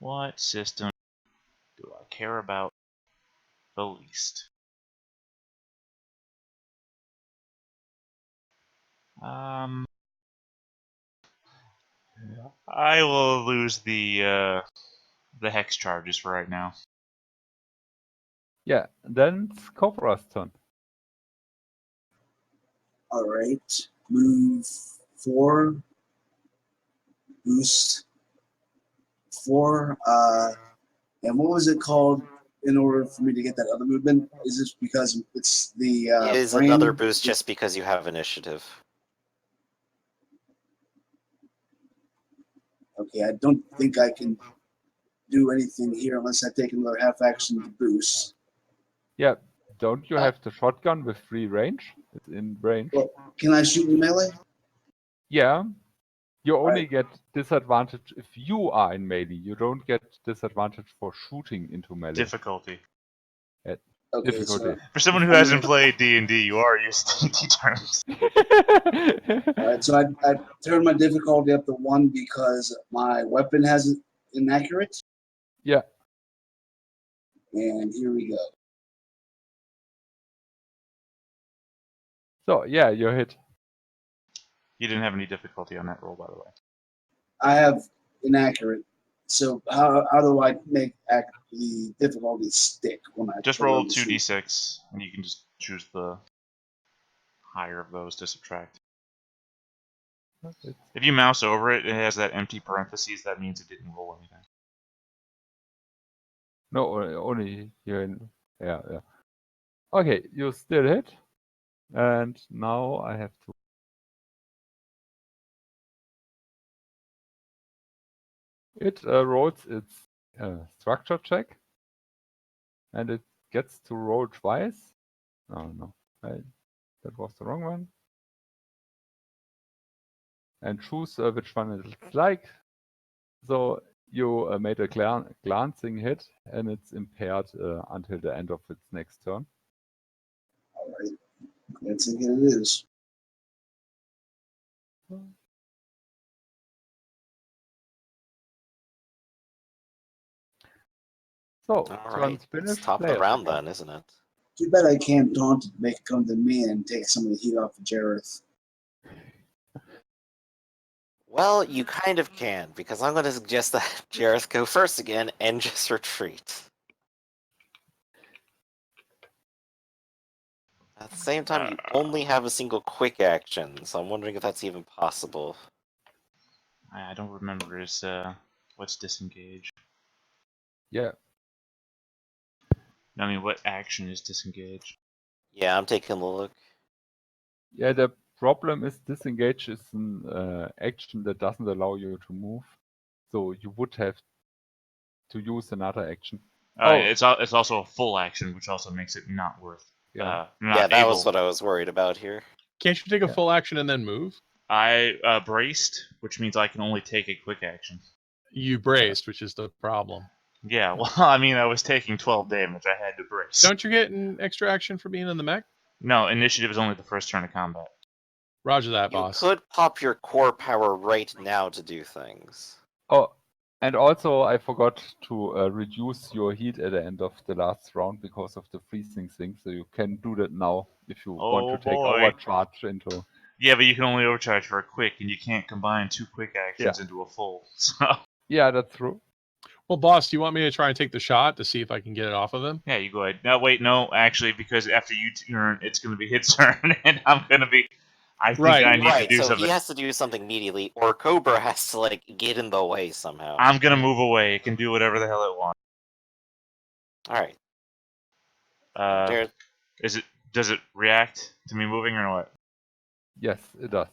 What system do I care about the least? I will lose the hex charges for right now. Yeah, then it's Cobra's turn. All right. Move 4. Boost 4. And what was it called in order for me to get that other movement? Is this because it's the It is brain? another boost just because you have initiative. Okay, I don't think I can do anything here unless I take another half action to boost. Yeah, don't you have the shotgun with free range? It's in range. Well, can I shoot in melee? Yeah, you only get disadvantage if you are in melee. You don't get disadvantage for shooting into melee. Difficulty. Okay, Difficulty. For someone who hasn't played D&D, you are used to D terms. All right, so I turned my difficulty up to 1 because my weapon has inaccurate. Yeah. And here we go. So, yeah, you hit. You didn't have any difficulty on that roll, by the way. I have inaccurate. So how do I make the difficulty stick when I Just put roll on the sheet? 2d6, and you can just choose the higher of those to subtract. If you mouse over it, it has that empty parentheses. That means it didn't roll anything. No, only you're in. Yeah. Okay, you still hit. And now I have to. It rolls its structure check. And it gets to roll twice. Oh, no. That was the wrong one. And choose which one it's like. So you made a glancing hit, and it's impaired until the end of its next turn. All right, let's see what it is. So, All right, it's top of the round then, isn't it? Too bad I can't taunt it, make it come to me and take some of the heat off of Jareth. Well, you kind of can, because I'm going to suggest that Jareth go first again and just retreat. At the same time, you only have a single quick action, so I'm wondering if that's even possible. I don't remember his, what's disengage. Yeah. I mean, what action is disengage? Yeah, I'm taking a look. Yeah, the problem is disengage is an action that doesn't allow you to move. So you would have to use another action. It's also a full action, which also makes it not worth. Yeah. Yeah, that was what I was worried about here. Can't you take a full action and then move? I braced, which means I can only take a quick action. You braced, which is the problem. Yeah, well, I mean, I was taking 12 damage. I had to brace. Don't you get an extra action for being in the mech? No, initiative is only the first turn of combat. Roger that, You boss. could pop your core power right now to do things. Oh, and also I forgot to reduce your heat at the end of the last round because of the freezing thing. So you can do that now if you want to take overcharge into. Yeah, but you can only overcharge for a quick, and you can't combine 2 quick actions into a full. So. Yeah, that's true. Well, boss, do you want me to try and take the shot to see if I can get it off of him? Yeah, you go ahead. No, wait, no, actually, because after you turn, it's going to be his turn, and I'm going to be... I think I need to do so something. He has to do something immediately, or Cobra has to, like, get in the way somehow. I'm going to move away. It can do whatever the hell it wants. Alright. Does it react to me moving or what? Yes, it does.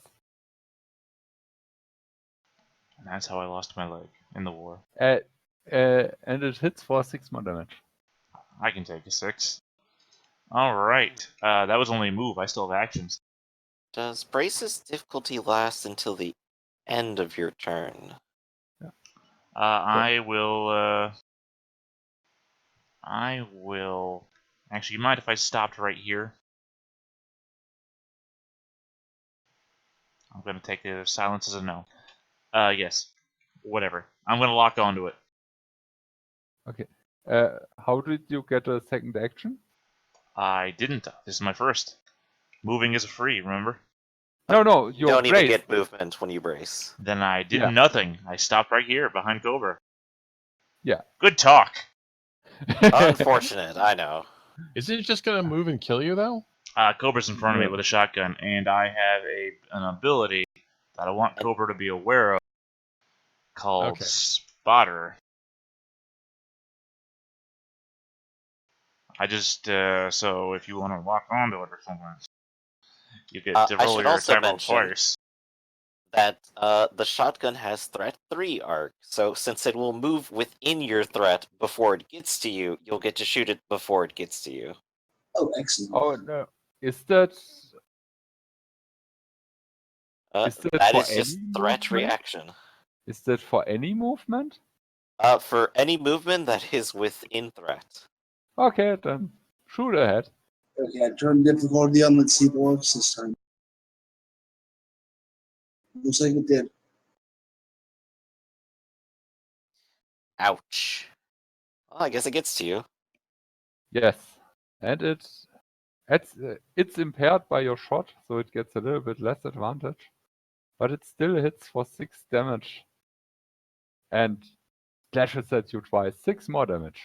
And that's how I lost my leg in the war. And it hits for 6 more damage. I can take a 6. Alright. That was only a move. I still have actions. Does Brace's difficulty last until the end of your turn? Yeah. I will... Actually, you mind if I stopped right here? I'm going to take the silence as a no. Yes. Whatever. I'm going to lock onto it. Okay. How did you get a second action? I didn't. This is my first. Moving is free, remember? No, You your don't even brace. get movement when you brace. Then I did Yeah. nothing. I stopped right here behind Cobra. Yeah. Good talk. Unfortunate, I know. Is it just gonna move and kill you though? Cobra's in front of me No. with a shotgun, and I have an ability that I want Cobra to be aware of called Okay. Spotter. I just, so if you want to lock onto it or something, you get to I roll should your also attack roll mention twice. that the shotgun has threat 3 arc, so since it will move within your threat before it gets to you, you'll get to shoot it before it gets to you. Oh, excellent. Oh no. Is that Is that That for is just any threat movement? reaction. Is that for any movement? For any movement that is within threat. Okay, then shoot ahead. Okay, I turned difficulty on. Let's see if it works this time. Looks like it did. Ouch. Well, I guess it gets to you. Yes, and it's impaired by your shot, so it gets a little bit less advantage, but it still hits for 6 damage and slashes at you twice, 6 more damage.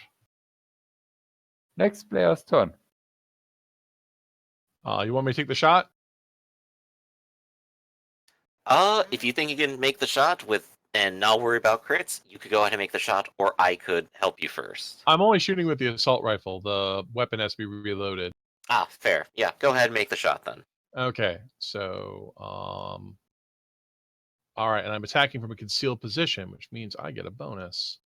Next player's turn. You want me to take the shot? If you think you can make the shot and not worry about crits, you could go ahead and make the shot, or I could help you first. I'm only shooting with the assault rifle. The weapon has to be reloaded. Ah, fair. Yeah, go ahead and make the shot then. Okay, so all right, and I'm attacking from a concealed position, which means I get a bonus.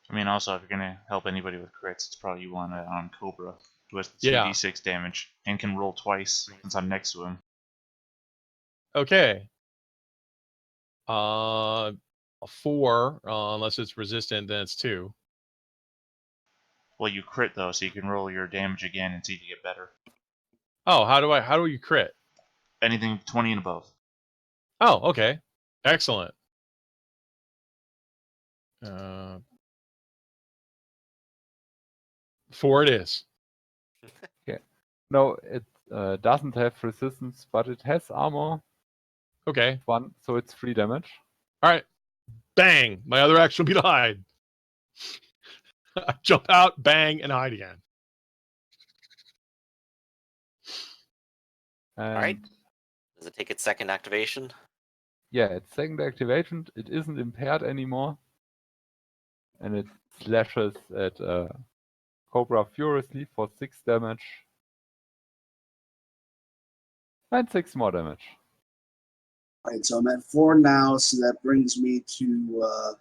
I mean, also, if you're going to help anybody with crits, it's probably you want it on Cobra, who has Yeah. 2d6 damage and can roll twice since I'm next to him. Okay. A 4, unless it's resistant, then it's 2. Well, you crit, though, so you can roll your damage again and see if you get better. Oh, how do you crit? Anything 20 and above. Oh, okay. Excellent. 4 it is. No, it doesn't have resistance, but it has armor. Okay. 1, so it's 3 damage. All right. Bang. My other action will be to hide. I jump out, bang, and hide again. And Alright. Does it take its second activation? yeah, its second activation, it isn't impaired anymore. And it slashes at Cobra furiously for 6 damage. And 6 more damage. All right, so I'm at 4 now, so that brings me to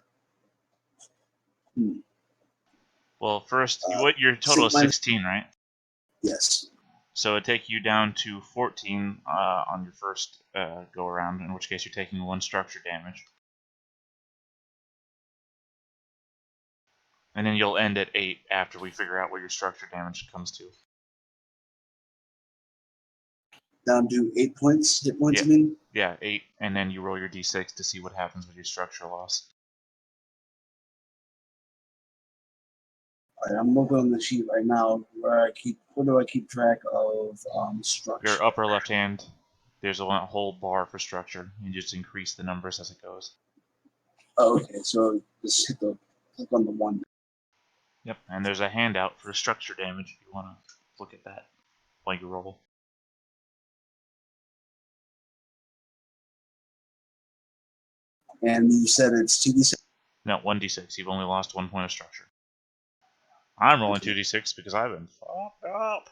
Well, first, your total is 16, right? yes. So it'd take you down to 14 on your first go around, in which case you're taking 1 structure damage. And then you'll end at 8 after we figure out what your structure damage comes to. Down to 8 points, hit points, Yeah. I mean? Yeah, 8, and then you roll your d6 to see what happens with your structure loss. All right, I'm looking on the sheet right now where do I keep track of structure? Your upper left hand, there's a whole bar for structure. You just increase the numbers as it goes. Oh, okay, so just click on the 1. Yep, and there's a handout for structure damage if you want to look at that while you roll. And you said it's 2d6? No, 1d6. You've only lost 1 point of structure. I'm rolling 2d6 because I've been fucked up.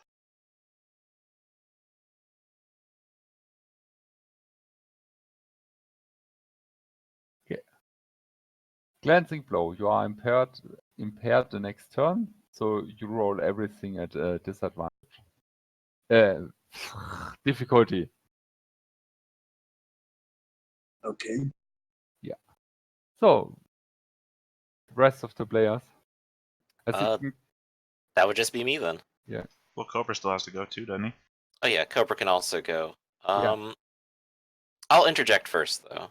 Glancing blow. You are impaired the next turn, so you roll everything at a disadvantage. Difficulty. Okay. So, rest of the players. As you That would just be me then. Well, Cobra still has to go too, doesn't he? Oh yeah, Cobra can also go. Yeah. I'll interject first though,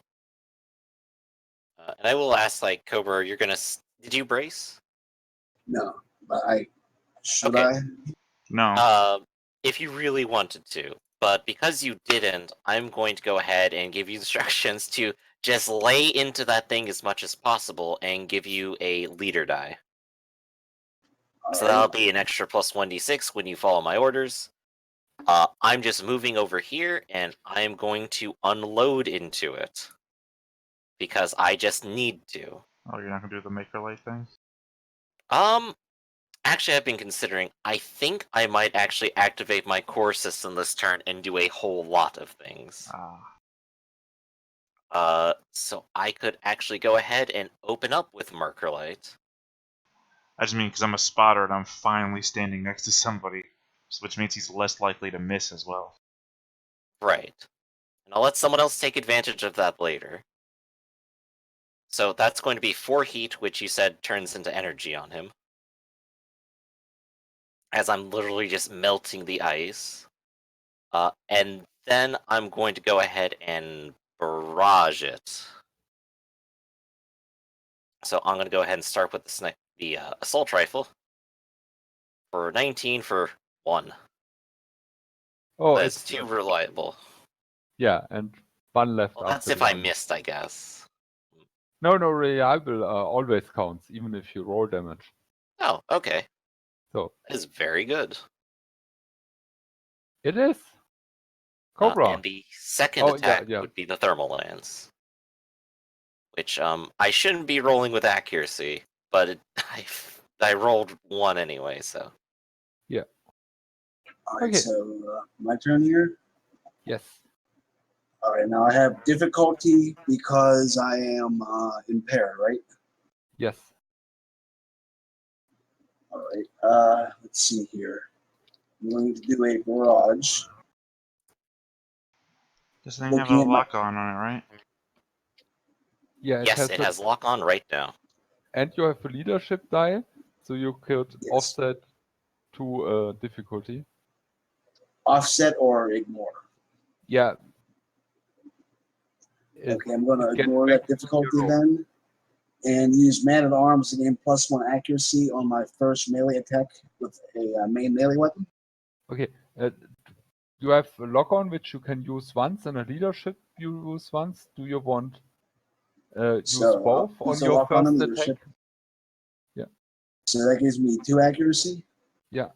and I will ask, like, Cobra, you're gonna. Did you brace? No, but should Okay. I? No. If you really wanted to, but because you didn't, I'm going to go ahead and give you instructions to just lay into that thing as much as possible and give you a leader die. So All that'll right. be an extra plus 1d6 when you follow my orders. I'm just moving over here, and I'm going to unload into it. Because I just need to. Oh, you're not gonna do the Maker Light thing? Actually, I've been considering, I think I might actually activate my core system this turn and do a whole lot of things. So I could actually go ahead and open up with Marker Light. I just mean because I'm a spotter and I'm finally standing next to somebody, which means he's less likely to miss as well. Right. And I'll let someone else take advantage of that later. So that's going to be 4 heat, which you said turns into energy on him. As I'm literally just melting the ice. And then I'm going to go ahead and barrage it. So I'm going to go ahead and start with the assault rifle. For 19 for 1. Oh, That's it's too reliable. yeah, and one left Well, that's after if the I other. missed, I guess. No, reliable always counts, even if you roll damage. Oh, okay. So That is very good. it is Cobra. And the second Oh, attack yeah. would be the thermal lance. Which, I shouldn't be rolling with accuracy, but I rolled 1 anyway, so. All right. Okay. So my turn here. Yes. All right. Now I have difficulty because I am impaired, right? Yes. All right. Let's see here. I'm going to do a barrage. This thing have a Looking at my- lock on it, right? Yeah, Yes, it has lock on right now. And you have a leadership die, so you could Yes. offset to difficulty. Offset or ignore. Yeah. Okay, I'm going to it gets ignore back that to difficulty 0. then, and use Man at Arms to gain +1 accuracy on my first melee attack with a main melee weapon. Okay. You have a lock on which you can use once, and a leadership you use once. Do you want use So, both on use a your lock on first the attack? leadership. Yeah. So that gives me 2 accuracy. Yeah.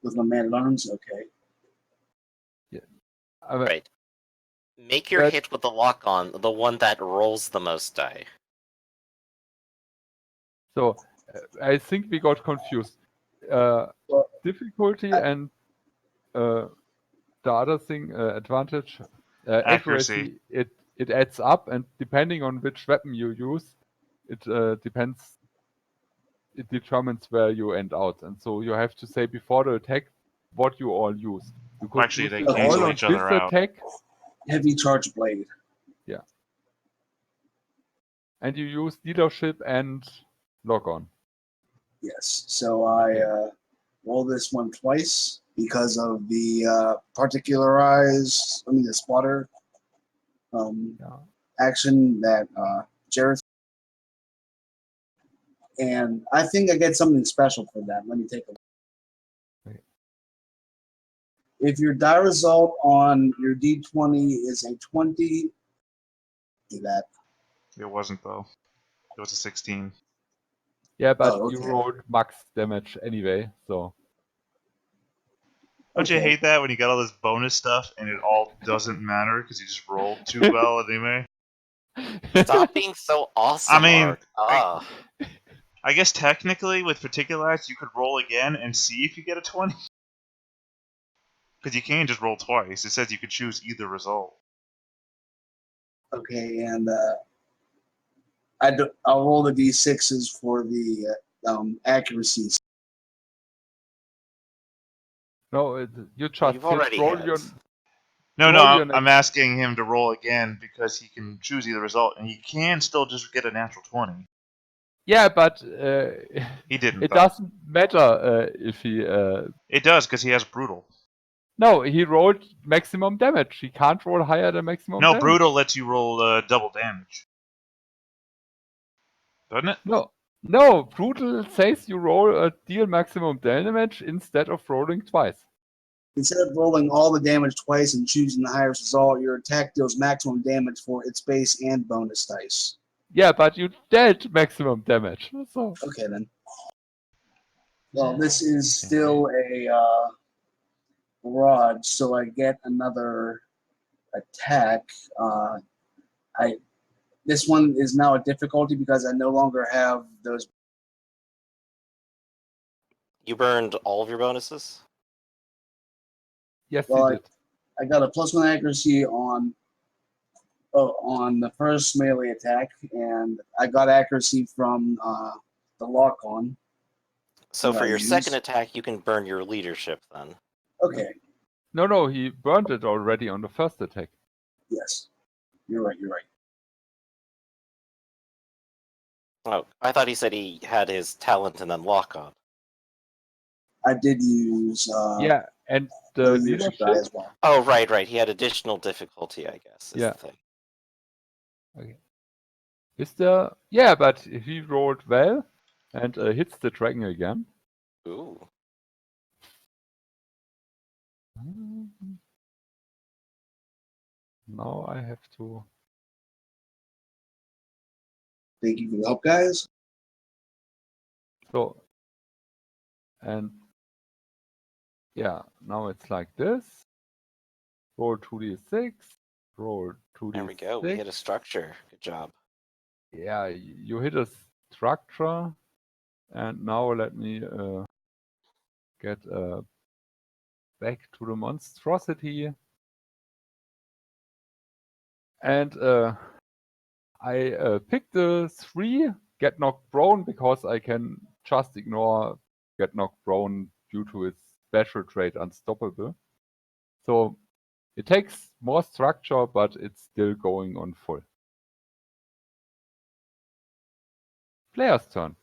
With my Man at Arms. Okay. Right. Make your That- hit with the lock on the one that rolls the most die. So I think we got confused. Difficulty and the other thing, advantage, accuracy. It adds up, and depending on which weapon you use, it depends. It determines where you end out, and so you have to say before the attack what you all use. You could Actually, use they it all cancel on each other this out. attack, Heavy Charge Blade. and you use leadership and lock on. Yes. So I roll this one twice because of the the spotter action that Jareth. And I think I get something special for that. Let me take a look. Okay. If your die result on your D20 is a 20, do that. It wasn't, though. It was a 16. Yeah, but Oh, you okay. rolled max damage anyway, so Don't you Okay. hate that when you got all this bonus stuff and it all doesn't matter because you just rolled too well anyway? Stop being so awesome, I mean, Ark. Ah. I guess technically with Particularize you could roll again and see if you get a 20. Because you can just roll twice. It says you could choose either result. Okay, and I'll roll the D6s for the accuracies. no, you Well, just you've hit already roll hit. your No, roll your I'm next. asking him to roll again because he can choose either result, and he can still just get a natural 20. Yeah, but He didn't, it though. doesn't matter if he. It does, because he has Brutal. No, he rolled maximum damage. He can't roll higher than maximum No, damage. brutal lets you roll double damage. Doesn't it? No, brutal says you roll deal maximum damage instead of rolling twice. Instead of rolling all the damage twice and choosing the highest result, your attack deals maximum damage for its base and bonus dice. Yeah, but you dealt maximum damage. So Okay, then. Well, this is still a barrage, so I get another attack. This one is now a difficulty because I no longer have those. You burned all of your bonuses? yes, Well, he did. I got a +1 accuracy on the first melee attack, and I got accuracy from the lock on. So What for I your use? second attack, you can burn your leadership then. Okay, No, he burned it already on the first attack. yes, you're right. Oh, I thought he said he had his talent and then lock on. I did use Yeah, and the the leadership die leadership. as well. Oh, right. He had additional difficulty, I guess, is Yeah. the thing. Okay. Is there? Yeah, but he rolled well and hits the dragon again. Ooh. Now I have to. Thank you for the help, guys. So, and yeah, now it's like this. Roll 2d6. Roll 2d6. There we go. We hit a structure. Good job. Yeah, you hit a structure. And now let me get back to the monstrosity. And I picked the 3 get knocked prone because I can just ignore get knocked prone due to its special trait unstoppable. So it takes more structure, but it's still going on full. Player's turn.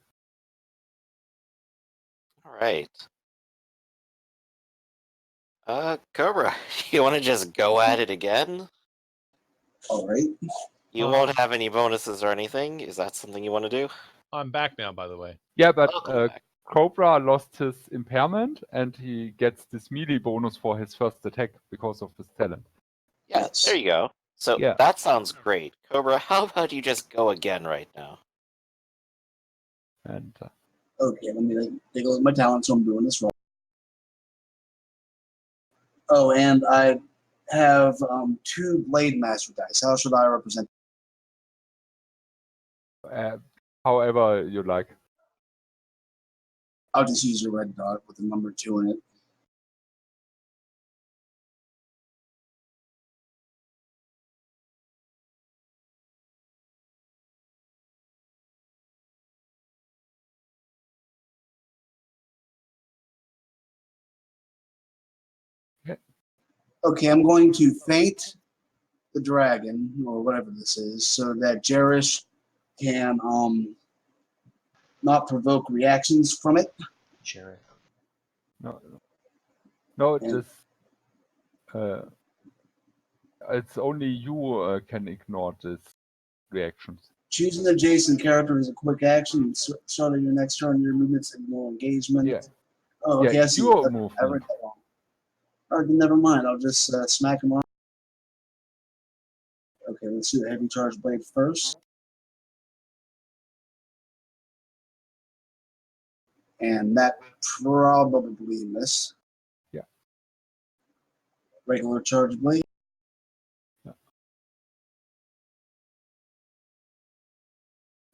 All right. Cobra, you want to just go at it again? All right. You won't have any bonuses or anything. Is that something you want to do? I'm back now, by the way. Yeah, but Welcome back. Cobra lost his impairment and he gets this melee bonus for his first attack because of his talent. Yeah, Yes. there you go. So Yeah. that sounds great. Cobra, how about you just go again right now? And Okay, let me take a look at my talent, so I'm doing this wrong. Oh, and I have 2 Blade Master dice. How should I represent? however you like. I'll just use a red dot with the number 2 in it. Okay, I'm going to feint the dragon, or whatever this is, so that Jerish can not provoke reactions from it. Sheriff. No, And- this it's only you can ignore these reactions. Choose an adjacent character as a quick action. Starting your next turn, your movements ignore engagement. Yeah. Oh, okay, Yeah, I see. your I read movement. that wrong. All right, then never mind. I'll just smack him around. Okay, let's do the heavy charge blade first. And that probably miss. Yeah. Regular charge blade.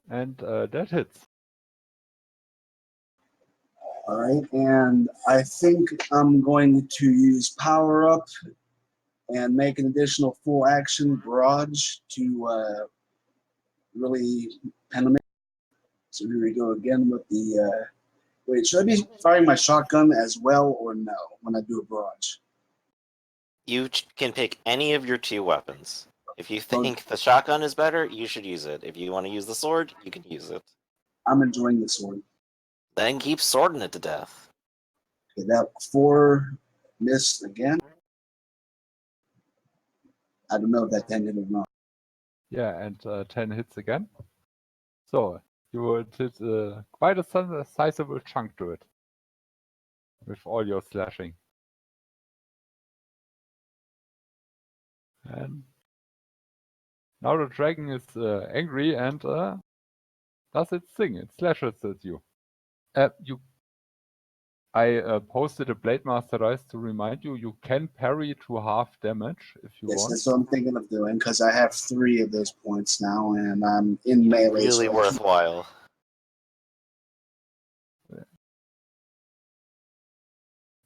And that hits. All right, and I think I'm going to use power up and make an additional full action barrage to really penetrate. So here we go again with the. Wait, should I be firing my shotgun as well or no when I do a barrage? You can pick any of your 2 weapons. If you think the shotgun is better, you should use it. If you want to use the sword, you can use it. I'm enjoying this one. Then keep swording it to death. Okay, that 4 missed again. I don't know if that 10 hit or not. Yeah, and 10 hits again. So you did quite a sizable chunk to it with all your slashing. And now the dragon is angry and does its thing. It slashes at you. I posted a Blade Master dice to remind you. You can parry to half damage if you Yes, want. that's what I'm thinking of doing because I have 3 of those points now, and I'm in melee. Really so I worthwhile.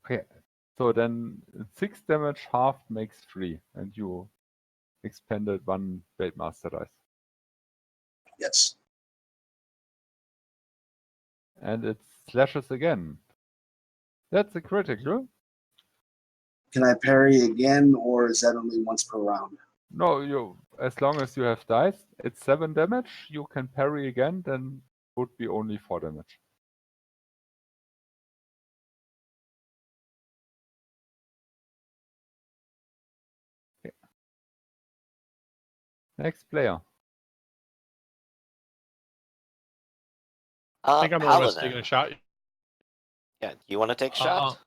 Okay, so then 6 damage half makes 3, and you expended 1 Blade Master dice. Yes. And it slashes again. That's a critical. Can I parry again, or is that only once per round? No, as long as you have dice, it's 7 damage. You can parry again, then would be only 4 damage. Okay. Next player. I think I'm the one that's Paladin. taking a shot. Yeah, you want to take a shot?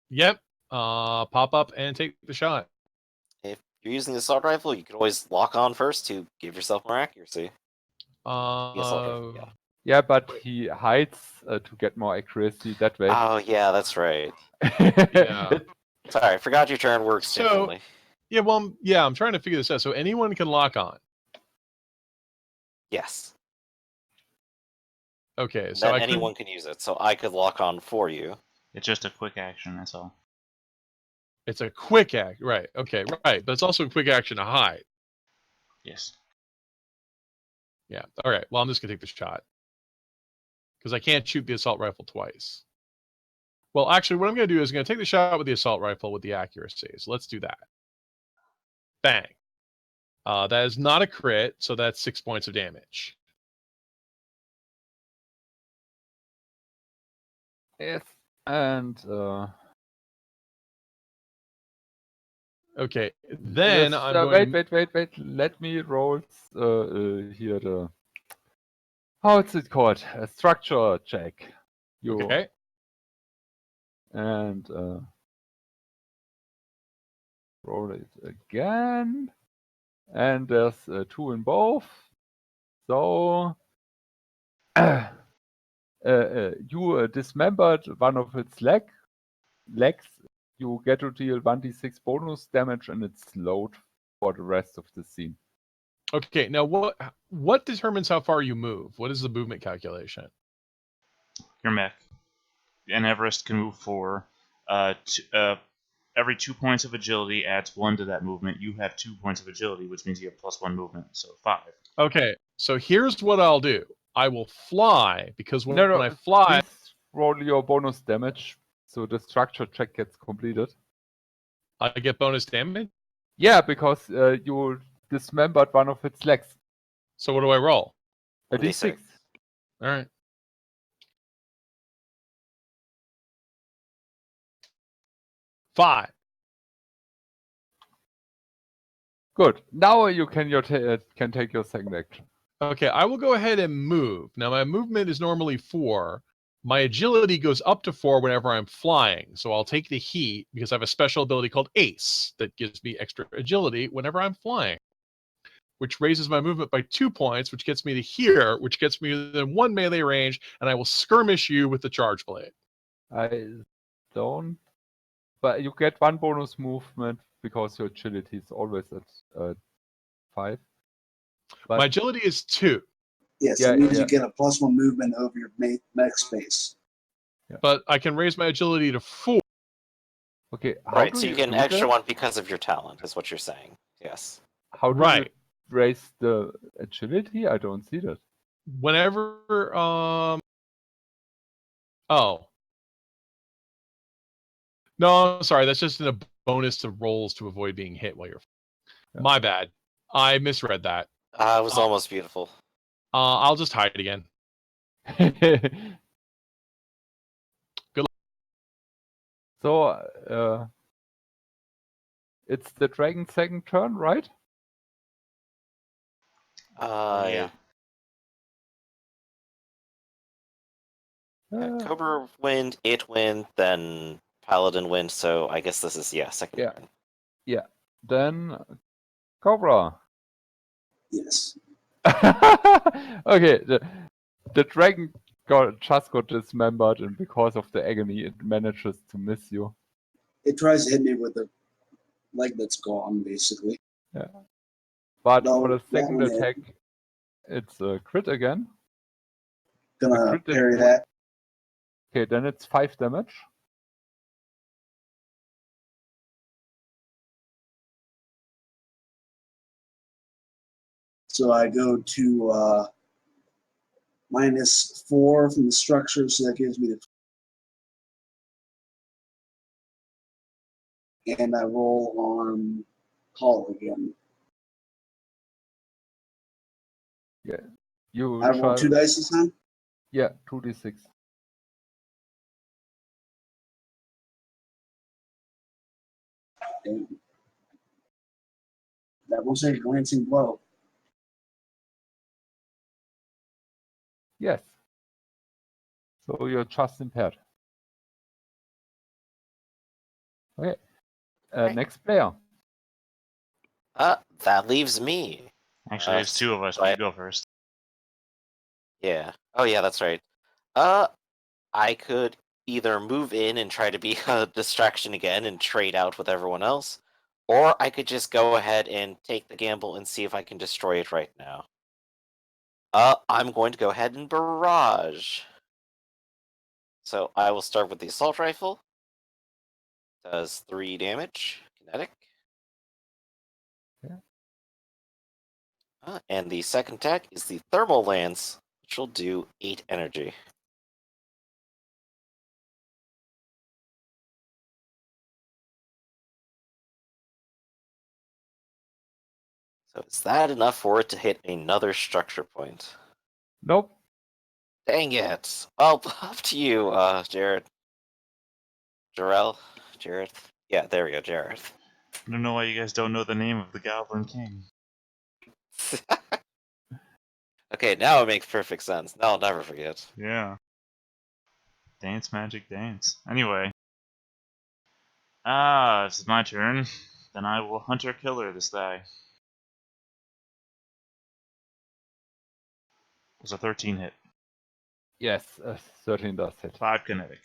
Yep. Pop up and take the shot. If you're using the assault rifle, you can always lock on first to give yourself more accuracy. The assault rifle, yeah. Yeah, but he hides to get more accuracy that way. Oh yeah, that's right. Yeah. Sorry, I forgot your turn works So- differently. Yeah, well, I'm trying to figure this out. So anyone can lock on. Yes. Okay, so That I could. anyone can use it, so I could lock on for you. It's just a quick action, that's all. It's a quick act, right? Okay, right. But it's also a quick action to hide. Yes. Yeah. All right. Well, I'm just gonna take the shot because I can't shoot the assault rifle twice. Well, actually, what I'm gonna do is I'm gonna take the shot with the assault rifle with the accuracy. So let's do that. Bang. That is not a crit, so that's 6 points of damage. Yes. And Okay. Then yes, I'm going. wait. Let me roll here the how's it called? A structure check. You Okay. and roll it again. And there's 2 in both. So you dismembered one of its legs. You get to deal 1d6 bonus damage, and it's slowed for the rest of the scene. Okay. Now, what determines how far you move? What is the movement calculation? Your mech. And Everest can move 4. Every 2 points of agility adds 1 to that movement. You have 2 points of agility, which means you have +1 movement, so 5. Okay. So here's what I'll do. I will fly because when I Please fly, roll your bonus damage, so the structure check gets completed. I get bonus damage. Yeah, because you dismembered one of its legs. So what do I roll? A 1d6. d6. All right. Five. Good. Now you can take your second action. Okay, I will go ahead and move. Now my movement is normally 4. My agility goes up to 4 whenever I'm flying. So I'll take the heat because I have a special ability called Ace that gives me extra agility whenever I'm flying, which raises my movement by 2 points, which gets me to here, which gets me within 1 melee range, and I will skirmish you with the charge blade. I don't. But you get 1 bonus movement because your agility is always at 5. But My agility is 2, Yes, Yeah, it means yeah. you get a +1 movement over your mech space. but I can raise my agility to 4. okay, how Right, do so you get an do extra that? 1 because of your talent, is what you're saying. Yes. How do Right. you raise the agility? I don't see that. Whenever oh. No, I'm sorry. That's just a bonus to rolls to avoid being hit while you're. Yeah. My bad. I misread that. It was almost beautiful. I'll just hide again. Good luck. So it's the dragon's second turn, right? Yeah. Cobra wind, it wind, then Paladin wind. So I guess this is second Yeah. turn. Yeah. Then Cobra. Yes. Okay, the dragon just got dismembered, and because of the agony, it manages to miss you. It tries to hit me with a leg that's gone, basically. But No, for the that second one hit. attack, it's a crit again. Gonna crit that parry would- that. Okay, then it's 5 damage. So I go to -4 from the structure, so that gives me the. And I roll on Hall again. You I roll 2 dice this time. Yeah, 2d6. And that will say glancing blow. Yes. So you're just impaired. Okay. Right. Next player. That leaves me. Actually, there's two of us, so but I- you go first. Yeah. Oh yeah, that's right. I could either move in and try to be a distraction again and trade out with everyone else, or I could just go ahead and take the gamble and see if I can destroy it right now. I'm going to go ahead and barrage. So I will start with the assault rifle. Does 3 damage, kinetic. Yeah. And the second attack is the thermal lance, which will do 8 energy. So is that enough for it to hit another structure point? Nope. Dang it. Well, up to you, Jared. Jarrell? Jared? Yeah, there we go, Jared. I don't know why you guys don't know the name of the Goblin King. Okay, now it makes perfect sense. Now I'll never forget. Yeah. Dance, magic, dance. Anyway. It's my turn. Then I will hunter killer this guy. It's a 13 hit. Yes, 13 does hit. 5 kinetic.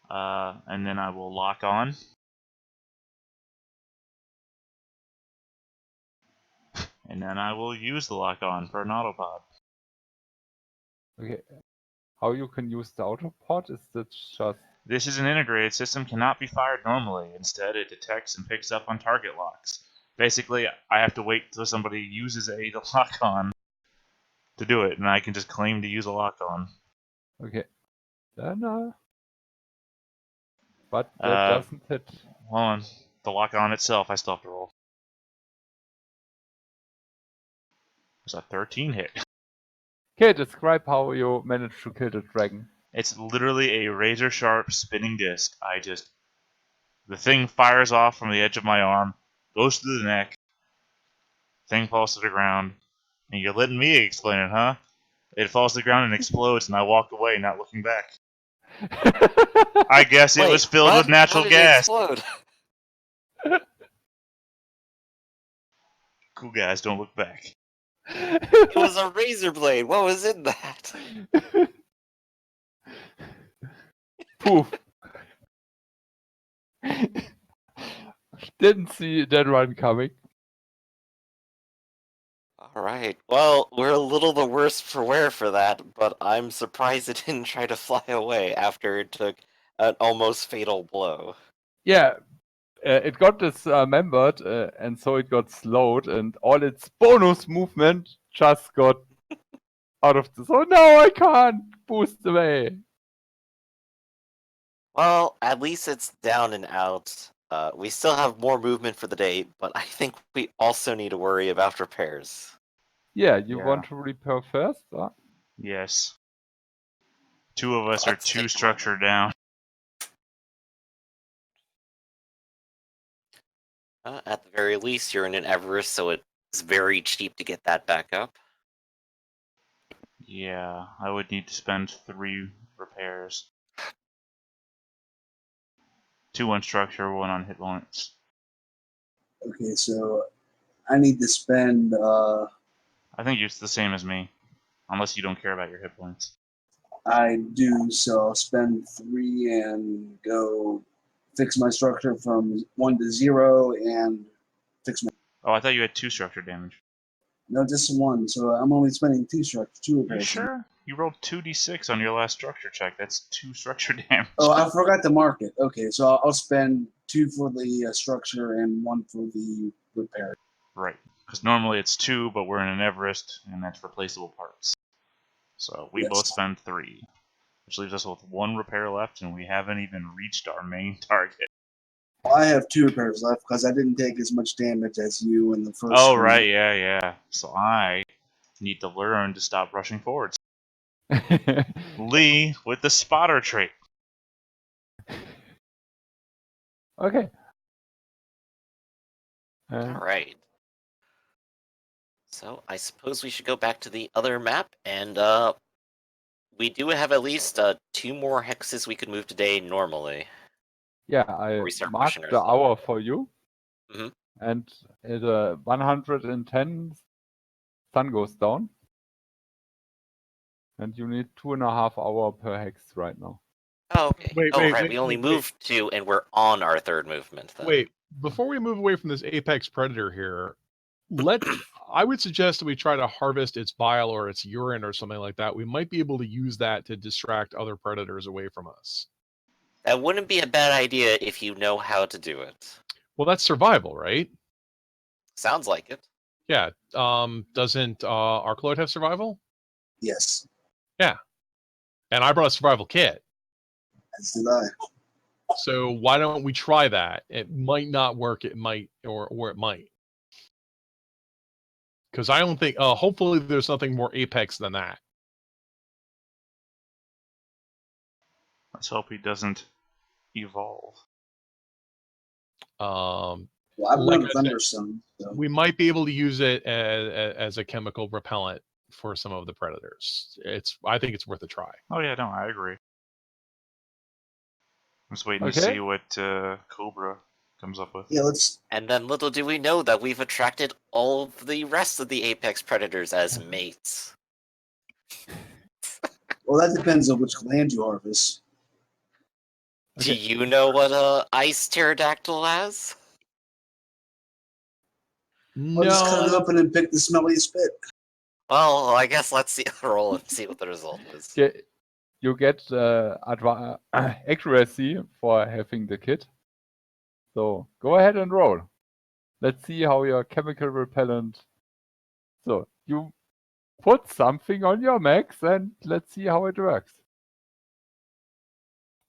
And then I will lock on. And then I will use the lock on for an autopod. Okay. How you can use the autopod is that just... This is an integrated system, cannot be fired normally. Instead, it detects and picks up on target locks. Basically, I have to wait till somebody uses a lock on to do it, and I can just claim to use a lock on. Okay. Then, but that Uh, doesn't hit. Hold on. The lock on itself, I still have to roll. It's a 13 hit. Okay, describe how you managed to kill the dragon. It's literally a razor sharp spinning disc. The thing fires off from the edge of my arm, goes through the neck, thing falls to the ground, and you're letting me explain it, huh? It falls to the ground and explodes, and I walk away, not looking back. I guess it was filled with natural How did it gas. explode? Cool guys, don't look back. It was a razor blade. What was in that? Poof. Didn't see that one coming. Alright. Well, we're a little the worse for wear for that, but I'm surprised it didn't try to fly away after it took an almost fatal blow. Yeah, it got dismembered, and so it got slowed, and all its bonus movement just got out of the. So now I can't boost away. Well, at least it's down and out. We still have more movement for the day, but I think we also need to worry about repairs. Yeah, you Yeah. want to repair first? Huh? Yes. 2 of us are Let's 2 take a structure down. At the very least, you're in an Everest, so it It's very cheap to get that back up. Yeah, I would need to spend 3 repairs. 2 on structure, 1 on hit points. Okay, so I need to spend. I think it's the same as me, unless you don't care about your hit points. I do, so I'll spend 3 and go fix my structure from 1 to 0 and fix my. Oh, I thought you had 2 structure damage. No, just 1. So I'm only spending 2 structure, 2 You repairs. sure? You rolled 2d6 on your last structure check. That's 2 structure damage. Oh, I forgot to mark it. Okay, so I'll spend 2 for the structure and 1 for the repair. Right. Because normally it's 2, but we're in an Everest, and that's replaceable parts. So we Yes. both spend 3. Which leaves us with 1 repair left, and we haven't even reached our main target. I have 2 repairs left because I didn't take as much damage as you in the first. Oh, round. right, yeah. So I need to learn to stop rushing forwards. Lee with the spotter trait. Okay. Alright. So I suppose we should go back to the other map, and we do have at least 2 more hexes we could move today normally. Yeah, I we start marked pushing the ourselves. hour for you. Mhm. And at 110, sun goes down. And you need 2.5 hours per hex right now. Oh, okay. Wait, oh, wait, right. wait, We only wait, wait. moved 2, and we're on our 3rd movement. Then. Wait, before we move away from this apex predator here, I would suggest that we try to harvest its bile or its urine or something like that. We might be able to use that to distract other predators away from us. That wouldn't be a bad idea if you know how to do it. Well, that's survival, right? Sounds like it. Yeah. Doesn't Arcloid have survival? Yes, And I brought a survival kit. as did I. So why don't we try that? It might not work. It might, or it might. Because I don't think. Hopefully, there's nothing more apex than that. Let's hope he doesn't evolve. Um, Well, I've Like done I said, Thunderstone. So. we might be able to use it as a chemical repellent for some of the predators. I think it's worth a try. Oh, yeah, no, I agree. I'm just waiting to Okay. see what Cobra comes up with. Yeah, let's. And then little do we know that we've attracted all of the rest of the apex predators as mates. Well, that depends on which land you harvest. Do Okay. you know what a ice pterodactyl has? I'll just cut it No, open and pick the smelly spit. Well, I guess let's see the roll and see what the result is. You get accuracy for having the kit. So go ahead and roll. Let's see how your chemical repellent. So you put something on your max and let's see how it works.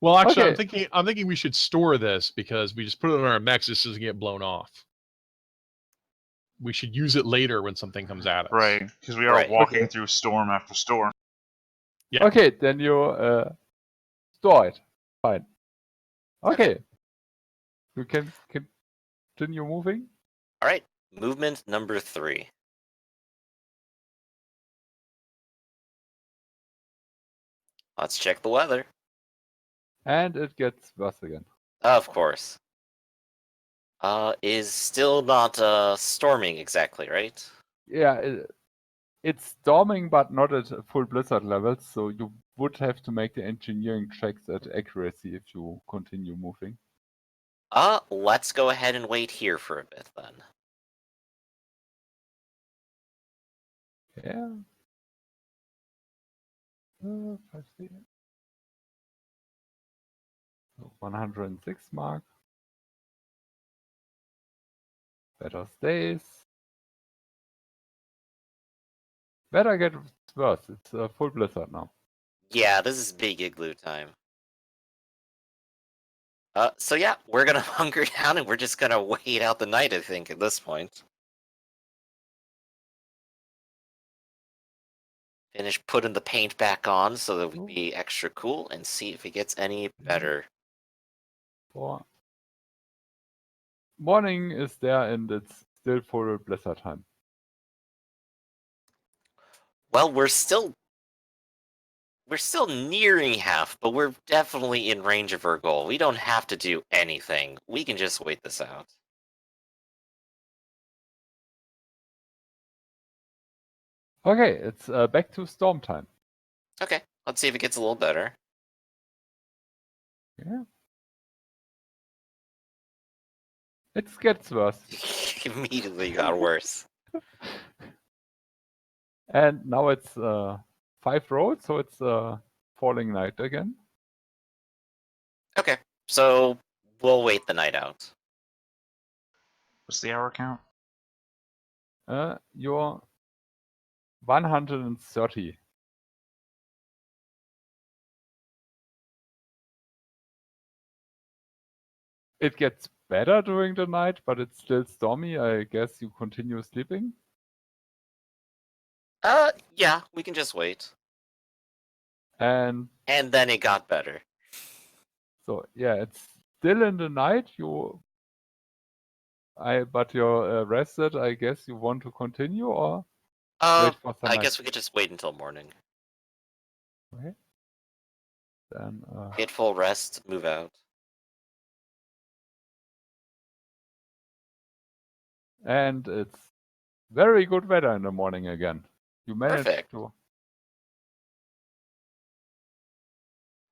well, actually, Okay. I'm thinking we should store this because we just put it on our mechs. This doesn't get blown off. We should use it later when something comes at us. Right, because we are Right. walking Okay. through storm after storm. Yeah. Okay, then you store it. Fine. Okay. You can continue moving. All right, movement number 3. Let's check the weather. And it gets worse again. Of course. Is still not storming exactly, right? Yeah, it's storming, but not at full blizzard levels, so you would have to make the engineering checks at accuracy if you continue moving. Let's go ahead and wait here for a bit then. Yeah. I see. So 106 mark. Better stays. Better gets worse. It's a full blizzard now. Yeah, this is big igloo time. So yeah, we're gonna hunker down and we're just gonna wait out the night, I think, at this point. Finish putting the paint back on so that we'd be extra cool and see if it gets any better. 4. Morning is there and it's still full blizzard time. Well, we're still nearing half, but we're definitely in range of our goal. We don't have to do anything. We can just wait this out. Okay, it's back to storm time. Okay, let's see if it gets a little better. Yeah. It gets worse. Immediately got worse. And now it's 5 roads, so it's falling night again. Okay, so we'll wait the night out. What's the hour count? You're 130. It gets better during the night, but it's still stormy. I guess you continue sleeping. Yeah, we can just wait. And And then it got better. so yeah, it's still in the night. But you're rested. I guess you want to continue or wait for I sunlight. guess we could just wait until morning. Okay. Then Get full rest, move out. and it's very good weather in the morning again. You managed Perfect. to.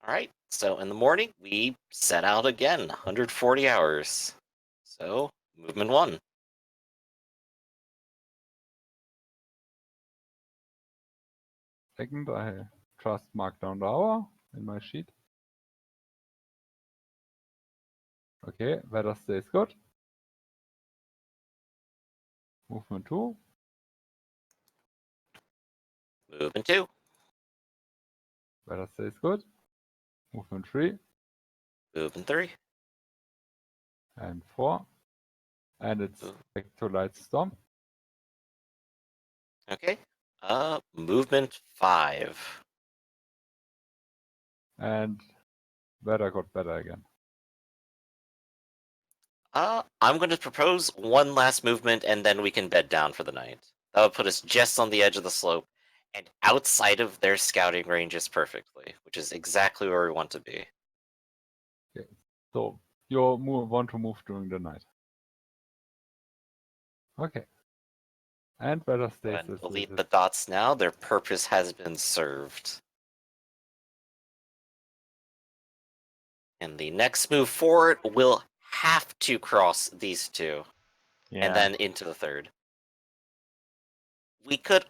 Alright, so in the morning, we set out again, 140 hours. So, movement 1. Second, I just mark down the hour in my sheet. Okay, weather stays good. Movement 2. Movement 2. Weather stays good. Movement 3 Movement 3. and 4. And it's back to light storm. Okay. Movement 5. And weather got better again. I'm going to propose one last movement and then we can bed down for the night. That would put us just on the edge of the slope and outside of their scouting ranges perfectly, which is exactly where we want to be. Okay. So you want to move during the night. Okay. And weather Go stays ahead and as delete it the is. dots now. Their purpose has been served. And the next move forward will have to cross these two. Yeah. And then into the third. We could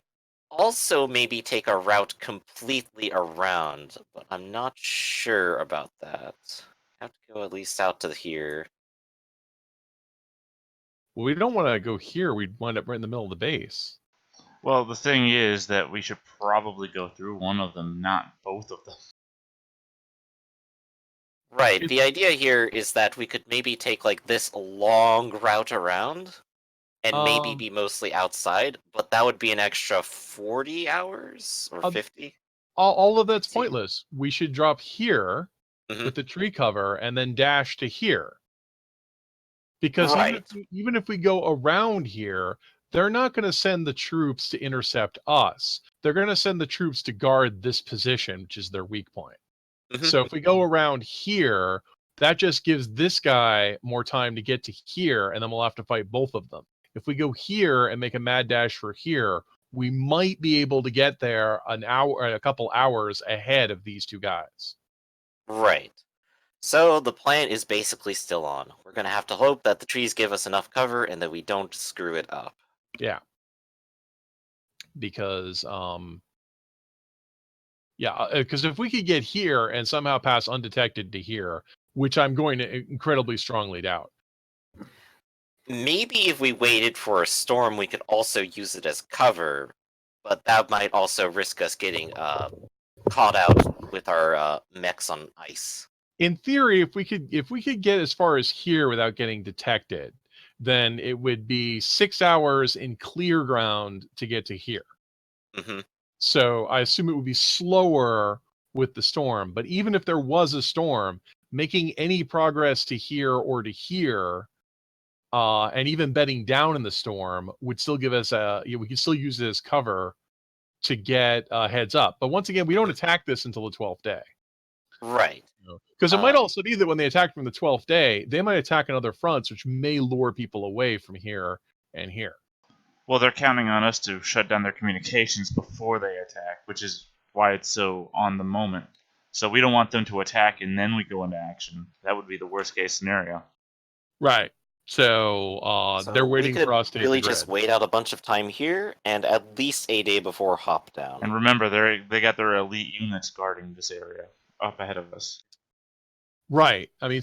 also maybe take a route completely around, but I'm not sure about that. Have to go at least out to here. Well, we don't want to go here. We'd wind up right in the middle of the base. Well, the thing is that we should probably go through one of them, not both of them. Right, It- the idea here is that we could maybe take like this long route around and maybe Um, be mostly outside, but that would be an extra 40 hours or 50. all of that's See. pointless. We should drop here Mhm. with the tree cover and then dash to here. Because Right. even if we go around here, they're not going to send the troops to intercept us. They're going to send the troops to guard this position, which is their weak point. Mhm. So if we go around here, that just gives this guy more time to get to here, and then we'll have to fight both of them. If we go here and make a mad dash for here, we might be able to get there a couple hours ahead of these two guys. Right. So the plan is basically still on. We're going to have to hope that the trees give us enough cover and that we don't screw it up. Yeah. Because because if we could get here and somehow pass undetected to here, which I'm going to incredibly strongly doubt. Maybe if we waited for a storm, we could also use it as cover, but that might also risk us getting caught out with our mechs on ice. In theory, if we could get as far as here without getting detected, then it would be 6 hours in clear ground to get to here. Hmm. So I assume it would be slower with the storm. But even if there was a storm, making any progress to here or to here, and even bedding down in the storm would still give us we could still use it as cover to get a heads up. But once again, we don't attack this until the 12th day. Right. Because it might also be that when they attack from the 12th day, they might attack on other fronts, which may lure people away from here and here. Well, they're counting on us to shut down their communications before they attack, which is why it's so on the moment. So we don't want them to attack and then we go into action. That would be the worst case scenario. Right. So, So they're we waiting could for us to really hit the just grid. wait out a bunch of time here and at least a day before hop down. And remember, they got their elite units guarding this area up ahead of us. Right. I mean,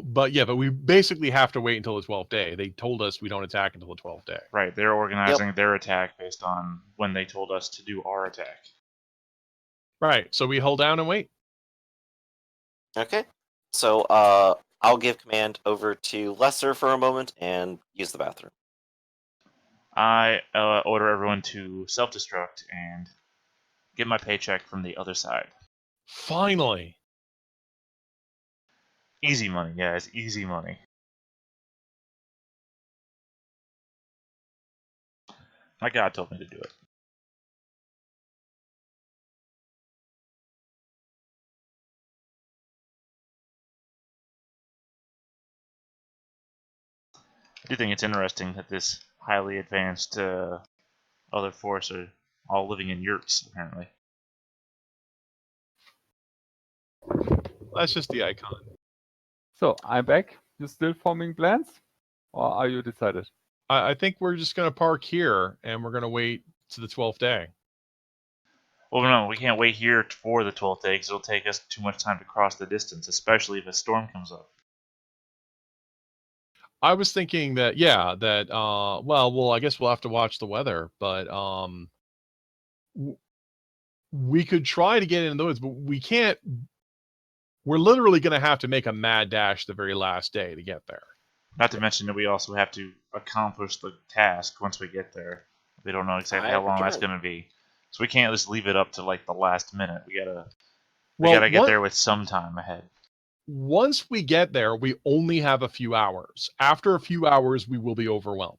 but we basically have to wait until the 12th day. They told us we don't attack until the 12th day. Right, they're organizing their attack based on when they told us to do our attack. Right. So we hold down and wait. Okay. So I'll give command over to Lesser for a moment and use the bathroom. I order everyone to self-destruct and get my paycheck from the other side. Finally. Easy money, guys, easy money. My God told me to do it. I do think it's interesting that this highly advanced other force are all living in yurts, apparently. That's just the icon. So I'm back. You still forming plans? Or are you decided? I think we're just going to park here and we're going to wait to the 12th day. Well, no, we can't wait here for the 12th day because it'll take us too much time to cross the distance, especially if a storm comes up. I was thinking that, I guess we'll have to watch the weather, but we could try to get in the woods, but we can't. We're literally going to have to make a mad dash the very last day to get there. Not to mention that we also have to accomplish the task once we get there. We don't know exactly how long that's going to be. So we can't just leave it up to like the last minute. We gotta get there with some time ahead. Once we get there, we only have a few hours. After a few hours, we will be overwhelmed.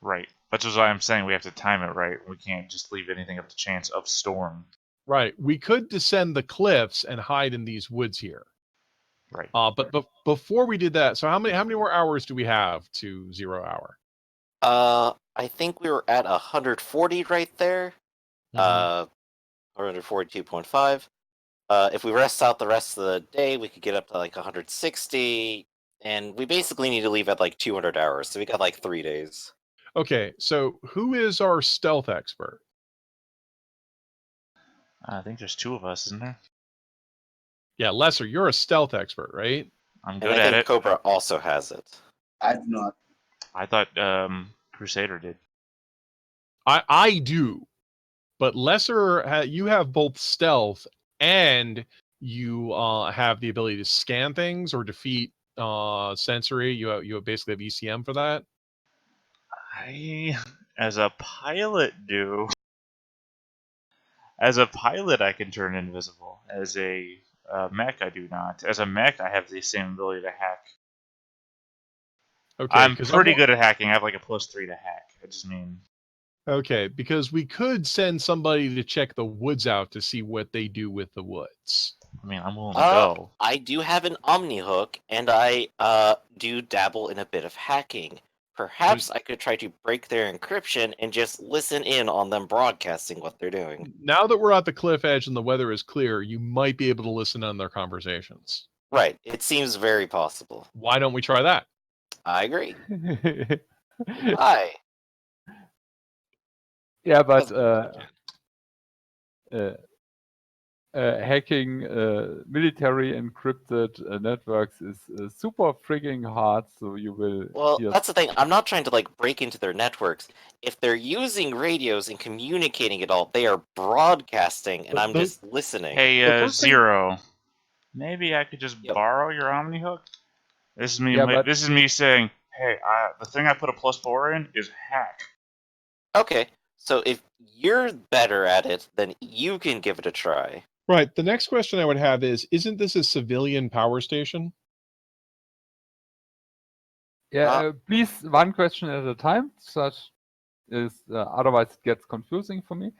Right. That's just why I'm saying we have to time it right. We can't just leave anything up to chance of storm. Right. We could descend the cliffs and hide in these woods here. Right. But before we did that, so how many more hours do we have to 0 hour? I think we were at 140 right there. 142.5. If we rest out the rest of the day, we could get up to like 160, and we basically need to leave at like 200 hours, so we got like 3 days. Okay, so who is our stealth expert? I think there's 2 of us, isn't there? Yeah, Lesser, you're a stealth expert, right? I'm And good I at think it. Cobra also has it. I do not. I thought Crusader did. I do, but Lesser, you have both stealth and you have the ability to scan things or defeat sensory. You basically have ECM for that. I, as a pilot, do. As a pilot, I can turn invisible. As a mech, I do not. As a mech, I have the same ability to hack. Okay, I'm pretty good at hacking. I have like a +3 to hack. I just mean. Okay, because we could send somebody to check the woods out to see what they do with the woods. I mean, I'm willing to go. I do have an Omni hook, and I do dabble in a bit of hacking. Perhaps I could try to break their encryption and just listen in on them broadcasting what they're doing. Now that we're at the cliff edge and the weather is clear, you might be able to listen on their conversations. Right, it seems very possible. Why don't we try that? I agree. Hi. Yeah, but hacking military encrypted networks is super frigging hard, so you will... Well, that's the thing. I'm not trying to, like, break into their networks. If they're using radios and communicating it all, they are broadcasting, and I'm just listening. Hey, Zero. Maybe I could just borrow your Omni hook? This is me. This is me saying, hey, the thing I put a +4 in is hack. Okay, so if you're better at it, then you can give it a try. Right. The next question I would have is, isn't this a civilian power station? Yeah, please, one question at a time. Such is otherwise it gets confusing for me.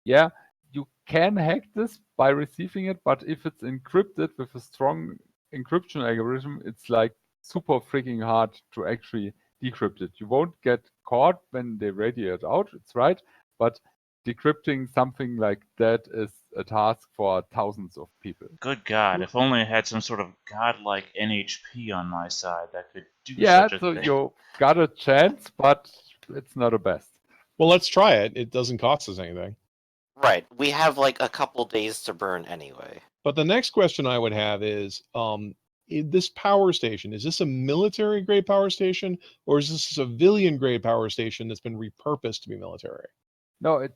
Yeah, you can hack this by receiving it, but if it's encrypted with a strong encryption algorithm, it's like super freaking hard to actually decrypt it. You won't get caught when they radiate out, it's right, but decrypting something like that is a task for thousands of people. Good God, if only I had some sort of godlike NHP on my side that could do Yeah, such a so thing. you got a chance, but it's not the best. Well, let's try it. It doesn't cost us anything. Right. We have like a couple days to burn anyway. But the next question I would have is, this power station, is this a military grade power station, or is this a civilian grade power station that's been repurposed to be military? No,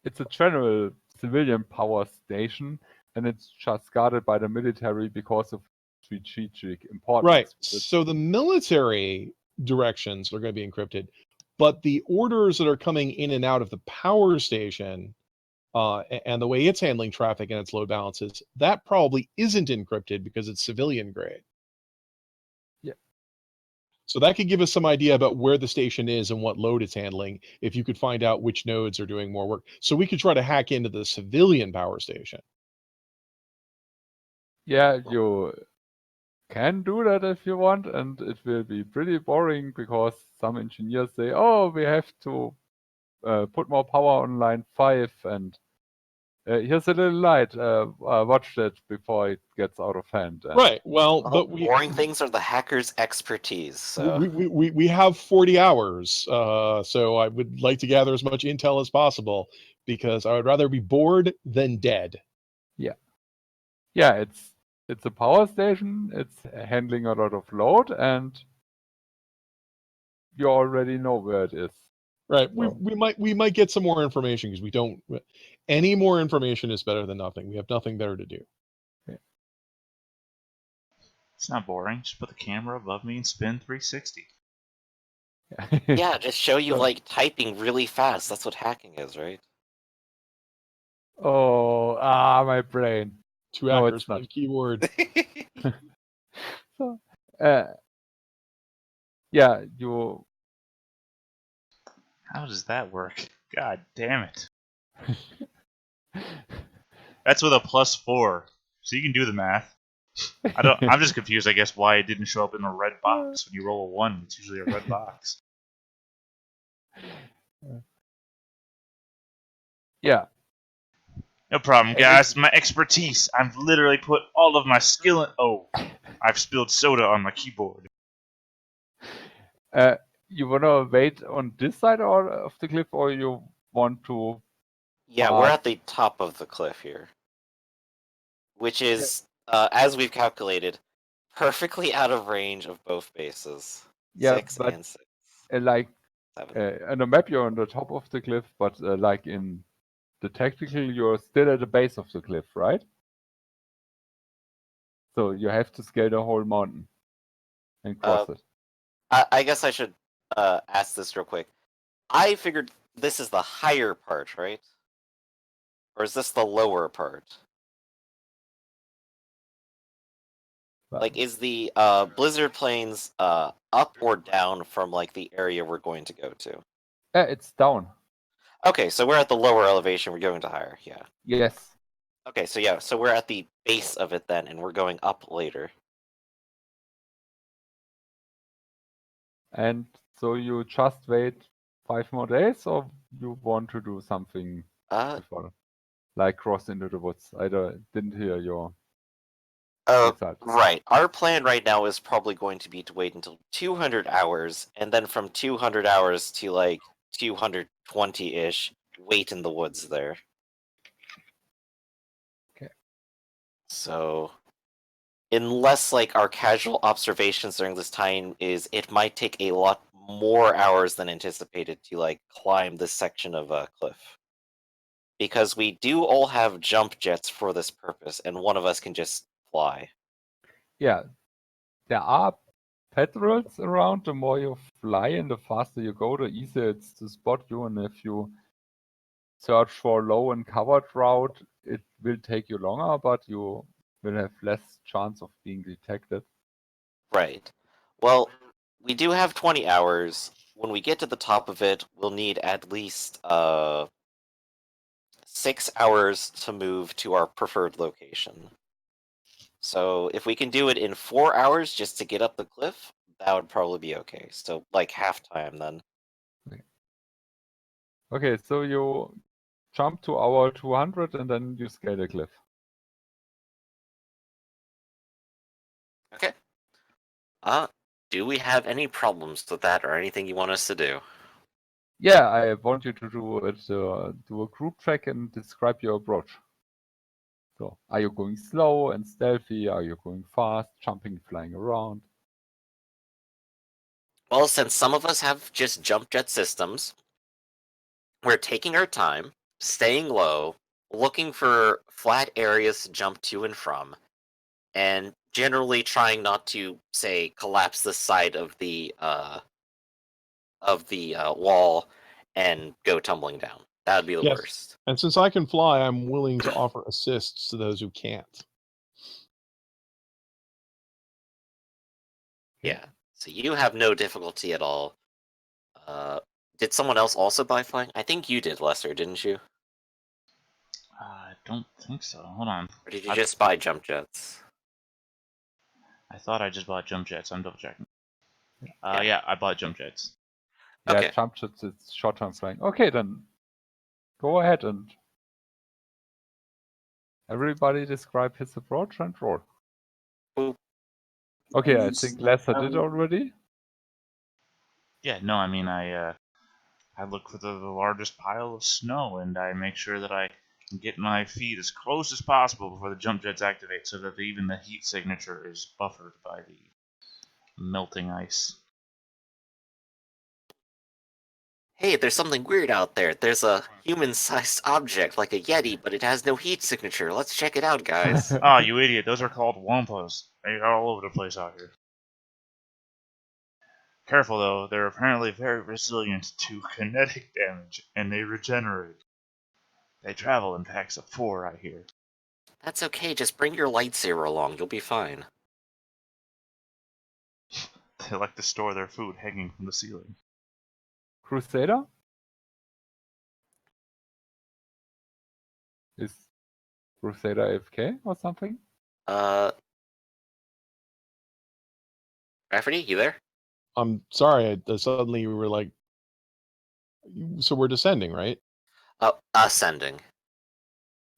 it's a general civilian power station, and it's just guarded by the military because of strategic importance. Right. So the military directions are going to be encrypted, but the orders that are coming in and out of the power station, and the way it's handling traffic and its load balances, that probably isn't encrypted because it's civilian grade. Yeah. So that could give us some idea about where the station is and what load it's handling if you could find out which nodes are doing more work. So we could try to hack into the civilian power station. Yeah, you can do that if you want, and it will be pretty boring because some engineers say, oh, we have to put more power on line 5, and here's a little light. Watch that before it gets out of hand. And Right. Well, Well, but we boring things are the hacker's expertise. So we have 40 hours, so I would like to gather as much intel as possible because I would rather be bored than dead. yeah, it's a power station. It's handling a lot of load, and you already know where it is. Right. So- We might get some more information because we don't. Any more information is better than nothing. We have nothing better to do. It's not boring. Just put the camera above me and spin 360. yeah, just show you So- like typing really fast. That's what hacking is, right? Oh, my brain. Two No, hackers, it's not. one keyboard. So, yeah, you. How does that work? God damn it. That's with a +4. So you can do the math. I'm just confused, I guess, why it didn't show up in a red box. When you roll a 1, it's usually a red box. Yeah. No problem, And guys. My expertise. I've literally put all of my skill in. Oh, I've spilled soda on my keyboard. You wanna wait on this side or of the cliff, or you want to? Yeah, we're at the top of the cliff here, which is, as we've calculated, perfectly out of range of both bases. Yeah, 6 but and 6. like 7. on the map you're on the top of the cliff, but like in the tactical you're still at the base of the cliff, right? So you have to scale the whole mountain and cross it. I guess I should ask this real quick. I figured this is the higher part, right? Or is this the lower part? Like, is the Blizzard Plains up or down from like the area we're going to go to? It's down. Okay, so we're at the lower elevation. We're going to higher. Yeah. Yes. Okay, so yeah, so we're at the base of it then, and we're going up later. And so you just wait 5 more days, or you want to do something before, like cross into the woods? I didn't hear your result. Right. Our plan right now is probably going to be to wait until 200 hours, and then from 200 hours to like 220-ish, wait in the woods there. Okay. So, unless like our casual observations during this time is, it might take a lot more hours than anticipated to like climb this section of a cliff. Because we do all have jump jets for this purpose, and one of us can just fly. Yeah, there are patrols around. The more you fly and the faster you go, the easier it's to spot you. And if you search for low and covered route, it will take you longer, but you will have less chance of being detected. Right. Well, we do have 20 hours. When we get to the top of it, we'll need at least 6 hours to move to our preferred location. So if we can do it in 4 hours just to get up the cliff, that would probably be okay. So like half time then. Okay, so you jump to hour 200 and then you scale the cliff. Okay. Do we have any problems with that or anything you want us to do? Yeah, I want you to do it, do a group check and describe your approach. So, are you going slow and stealthy? Are you going fast, jumping, flying around? Well, since some of us have just jump jet systems, we're taking our time, staying low, looking for flat areas to jump to and from, and generally trying not to, say, collapse the side of the wall and go tumbling down. That would be the Yes. worst. And since I can fly, I'm willing to offer assists to those who can't. Yeah. So you have no difficulty at all. Did someone else also buy flying? I think you did, Lester, didn't you? I don't think so. Hold on. Or did you I- just buy jump jets? I thought I just bought jump jets. I'm double checking. Yeah. Yeah, I bought jump jets. Yeah, Okay. jump jets, it's short-term flying. Okay, then go ahead and everybody describe his approach and roll. Boop. Okay, I Use- think Lester did already. Yeah, no, I mean I look for the largest pile of snow and I make sure that I can get my feet as close as possible before the jump jets activate, so that even the heat signature is buffered by the melting ice. Hey, there's something weird out there. There's a human-sized object like a Yeti, but it has no heat signature. Let's check it out, guys. Ah, you idiot! Those are called wampas. They're all over the place out here. Careful though, they're apparently very resilient to kinetic damage, and they regenerate. They travel in packs of 4, I hear. That's okay, just bring your lightsaber along, you'll be fine. They like to store their food hanging from the ceiling. Crusader? Is Crusader AFK or something? Rafferty, you there? I'm sorry. Suddenly we were like, so we're descending, right? Oh, ascending.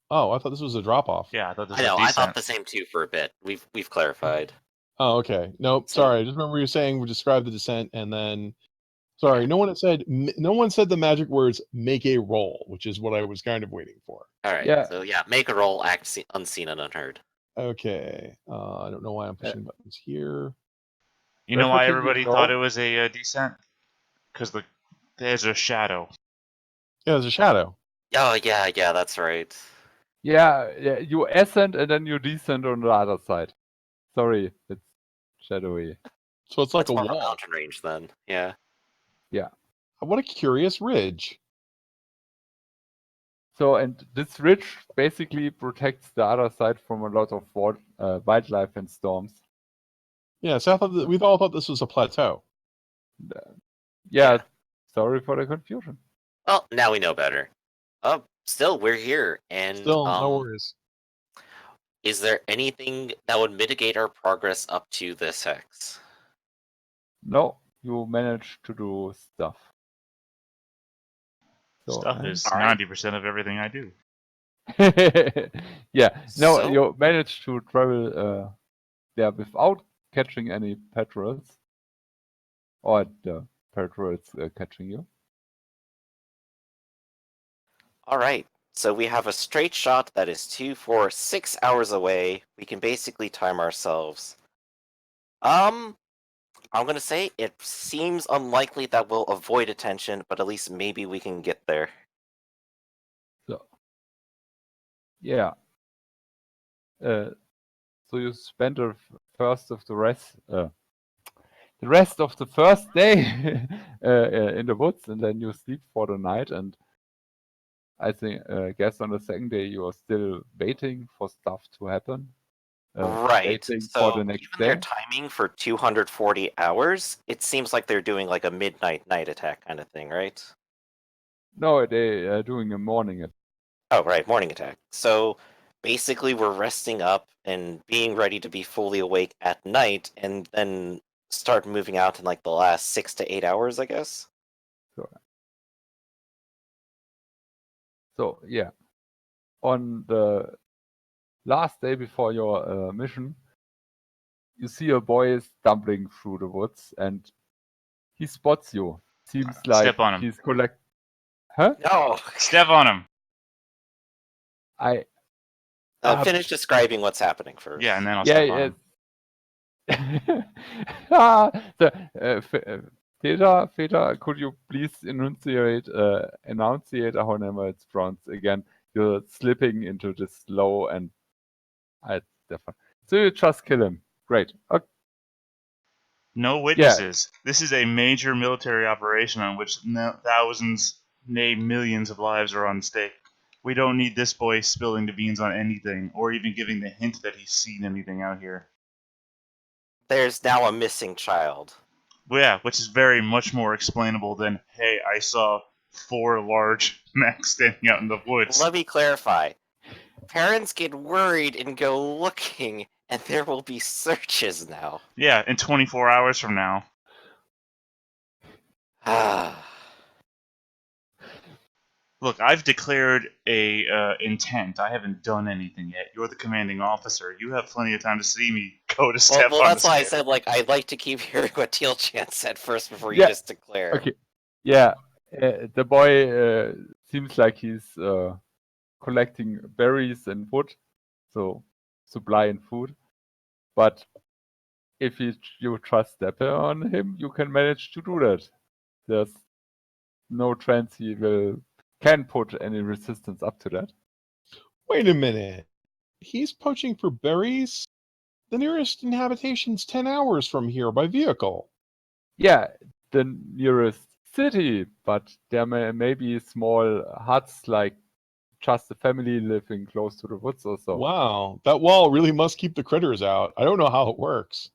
Oh, I thought this was a drop off. Yeah, I thought this I was know, I decent. thought the same too for a bit. We've clarified. Oh, okay. Nope. So- Sorry. I just remember you saying we described the descent, and then sorry, no one said the magic words "make a roll," which is what I was kind of waiting for. Alright, Yeah. so yeah, make a roll, act unseen and unheard. Okay. I don't know why I'm pushing buttons here. You know why Rafferty, everybody you thought know- it was a descent? Because there's a shadow. Yeah, there's a shadow. Oh, yeah, that's right. Yeah, you ascend and then you descend on the other side. Sorry, it's shadowy. So it's like That's a more wall. mountain range then, yeah. What a curious ridge. So, and this ridge basically protects the other side from a lot of wildlife and storms. Yeah, so I thought we all thought this was a plateau. Yeah, sorry for the confusion. Well, now we know better. Still, we're here, and Still, no worries. is there anything that would mitigate our progress up to this hex? No, you managed to do stuff. So, Stuff is Alright. 90% of everything I do. yeah, no, So- you managed to travel there without catching any patrols, or the patrols catching you. Alright, so we have a straight shot that is 2, 4, 6 hours away. We can basically time ourselves. I'm gonna say it seems unlikely that we'll avoid attention, but at least maybe we can get there. So, yeah. So you spend the rest of the first day in the woods, and then you sleep for the night. And I guess on the second day you are still waiting for stuff to happen. Right. Waiting So for the next given their day. timing for 240 hours, it seems like they're doing like a midnight night attack kind of thing, right? No, they are doing a morning. Oh, right, morning attack. So basically, we're resting up and being ready to be fully awake at night, and then start moving out in like the last 6 to 8 hours, I guess. So yeah, on the last day before your mission, you see a boy stumbling through the woods, and he spots you. Seems like Step on him. he's collect. Huh? No. Step on him. I Finish describing what's happening first. Yeah, and then I'll step on him. Peter, could you please enunciate however it's pronounced again? You're slipping into this slow and so you just kill him. Great. Okay. No witnesses. This is a major military operation on which thousands, nay millions of lives are on stake. We don't need this boy spilling the beans on anything, or even giving the hint that he's seen anything out here. There's now a missing child. Well, yeah, which is very much more explainable than, hey, I saw 4 large mechs standing out in the woods. Let me clarify. Parents get worried and go looking, and there will be searches now. Yeah, in 24 hours from now. Look, I've declared a intent. I haven't done anything yet. You're the commanding officer. You have plenty of time to see me go to step well, on that's the why I skid. said, like, I'd like to keep hearing what Teal Chan said first before you Yeah. just declare. Okay. Yeah. The boy seems like he's collecting berries and wood, so supply and food. But if you trust stepper on him, you can manage to do that. There's no chance he can put any resistance up to that. Wait a minute. He's poaching for berries? The nearest inhabitation's 10 hours from here by vehicle. Yeah, the nearest city, but there may be small huts, like just a family living close to the woods or so. Wow, that wall really must keep the critters out. I don't know how it works.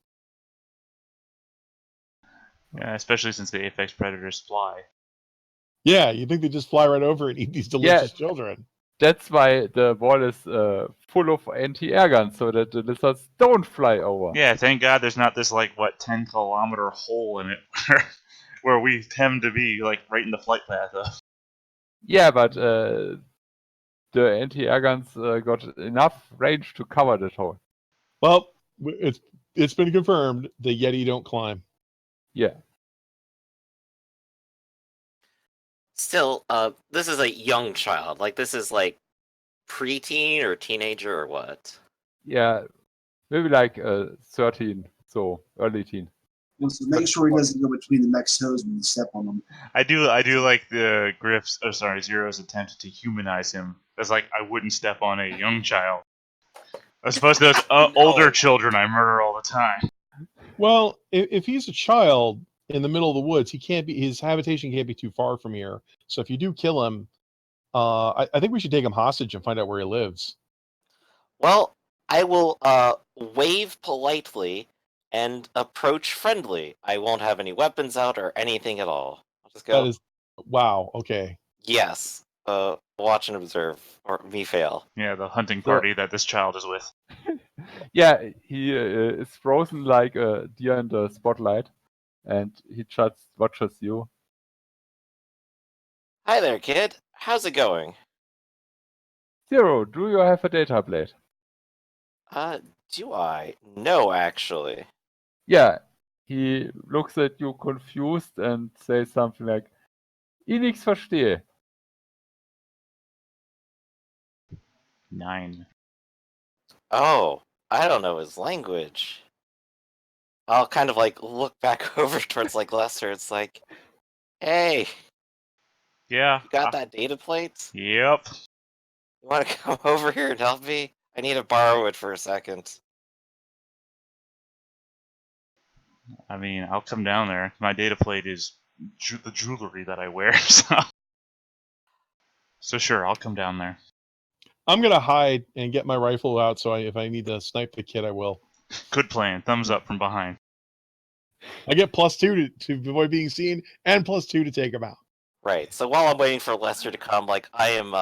Yeah, especially since the apex predators fly. Yeah, you think they just fly right over and eat these delicious children. That's why the wall is full of anti-air guns, so that the lizards don't fly over. Yeah, thank God there's not this, 10-kilometer hole in it where we tend to be, right in the flight path of. Yeah, but the anti-air guns got enough range to cover that hole. Well, it's been confirmed the Yeti don't climb. Yeah. Still, this is a young child. Like, this is like preteen or teenager or what? Yeah, maybe like 13, so early teen. So make sure he doesn't go between the mech's toes when you step on them. I do like the Zero's attempt to humanize him. That's like, I wouldn't step on a young child. As opposed to those older children I murder all the time. Well, if he's a child in the middle of the woods, his habitation can't be too far from here. So if you do kill him, I think we should take him hostage and find out where he lives. Well, I will wave politely and approach friendly. I won't have any weapons out or anything at all. I'll just go. That is, wow. Okay. Yes. Watch and observe, or me fail. Yeah, the hunting party that this child is with. Yeah, he is frozen like a deer in the spotlight, and he just watches you. Hi there, kid. How's it going? Zero, do you have a data blade? Do I? No, actually. Yeah, he looks at you confused and says something like, "Ich nichts verstehe." 9. Oh, I don't know his language. I'll kind of look back over towards Lester. It's like, hey, Yeah. you got that data plate? Yep. You want to come over here and help me? I need to borrow it for a second. I mean, I'll come down there. My data plate is the jewelry that I wear, so sure, I'll come down there. I'm gonna hide and get my rifle out, so if I need to snipe the kid, I will. Good plan. Thumbs up from behind. I get +2 to avoid being seen, and +2 to take him out. Right. So while I'm waiting for Lester to come, I am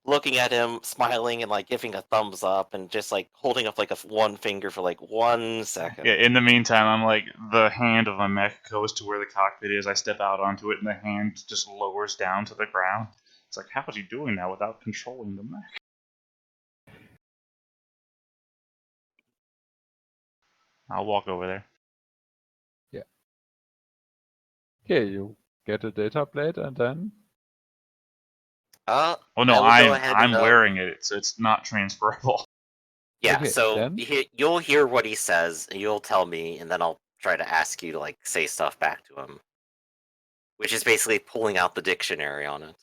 looking at him, smiling, and like giving a thumbs up, and just like holding up like one finger for like 1 second. Yeah, in the meantime, I'm like, the hand of my mech goes to where the cockpit is. I step out onto it, and the hand just lowers down to the ground. It's like, how is he doing that without controlling the mech? I'll walk over there. Okay, you get a data plate and then Oh no, I will go ahead I'm and, wearing it, so it's not transferable. Yeah, Okay, so then? you'll hear what he says, and you'll tell me, and then I'll try to ask you to like say stuff back to him, which is basically pulling out the dictionary on it.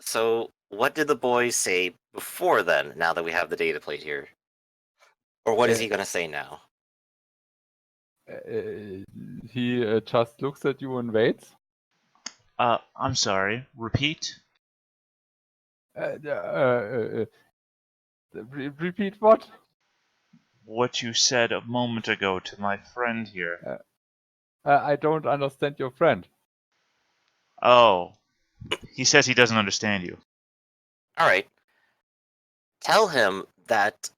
So what did the boys say before then? Now that we have the data plate here, or what is he gonna say now? he just looks at you and waits. I'm sorry. Repeat? Repeat what? What you said a moment ago to my friend here. I don't understand your friend. Oh. He says he doesn't understand you. All right. Tell him that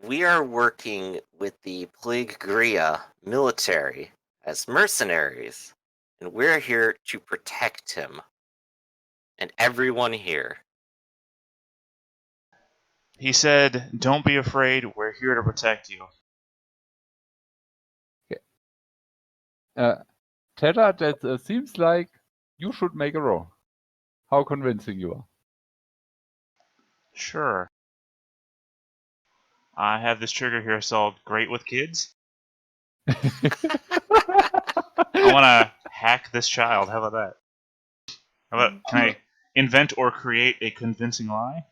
we are working with the Plague Gria military as mercenaries, and we're here to protect him and everyone here. He said, don't be afraid, we're here to protect you. Tedder, that seems like you should make a roll. How convincing you are. Sure. I have this trigger here solved great with kids. I want to hack this child. How about that? How about, can I invent or create a convincing lie?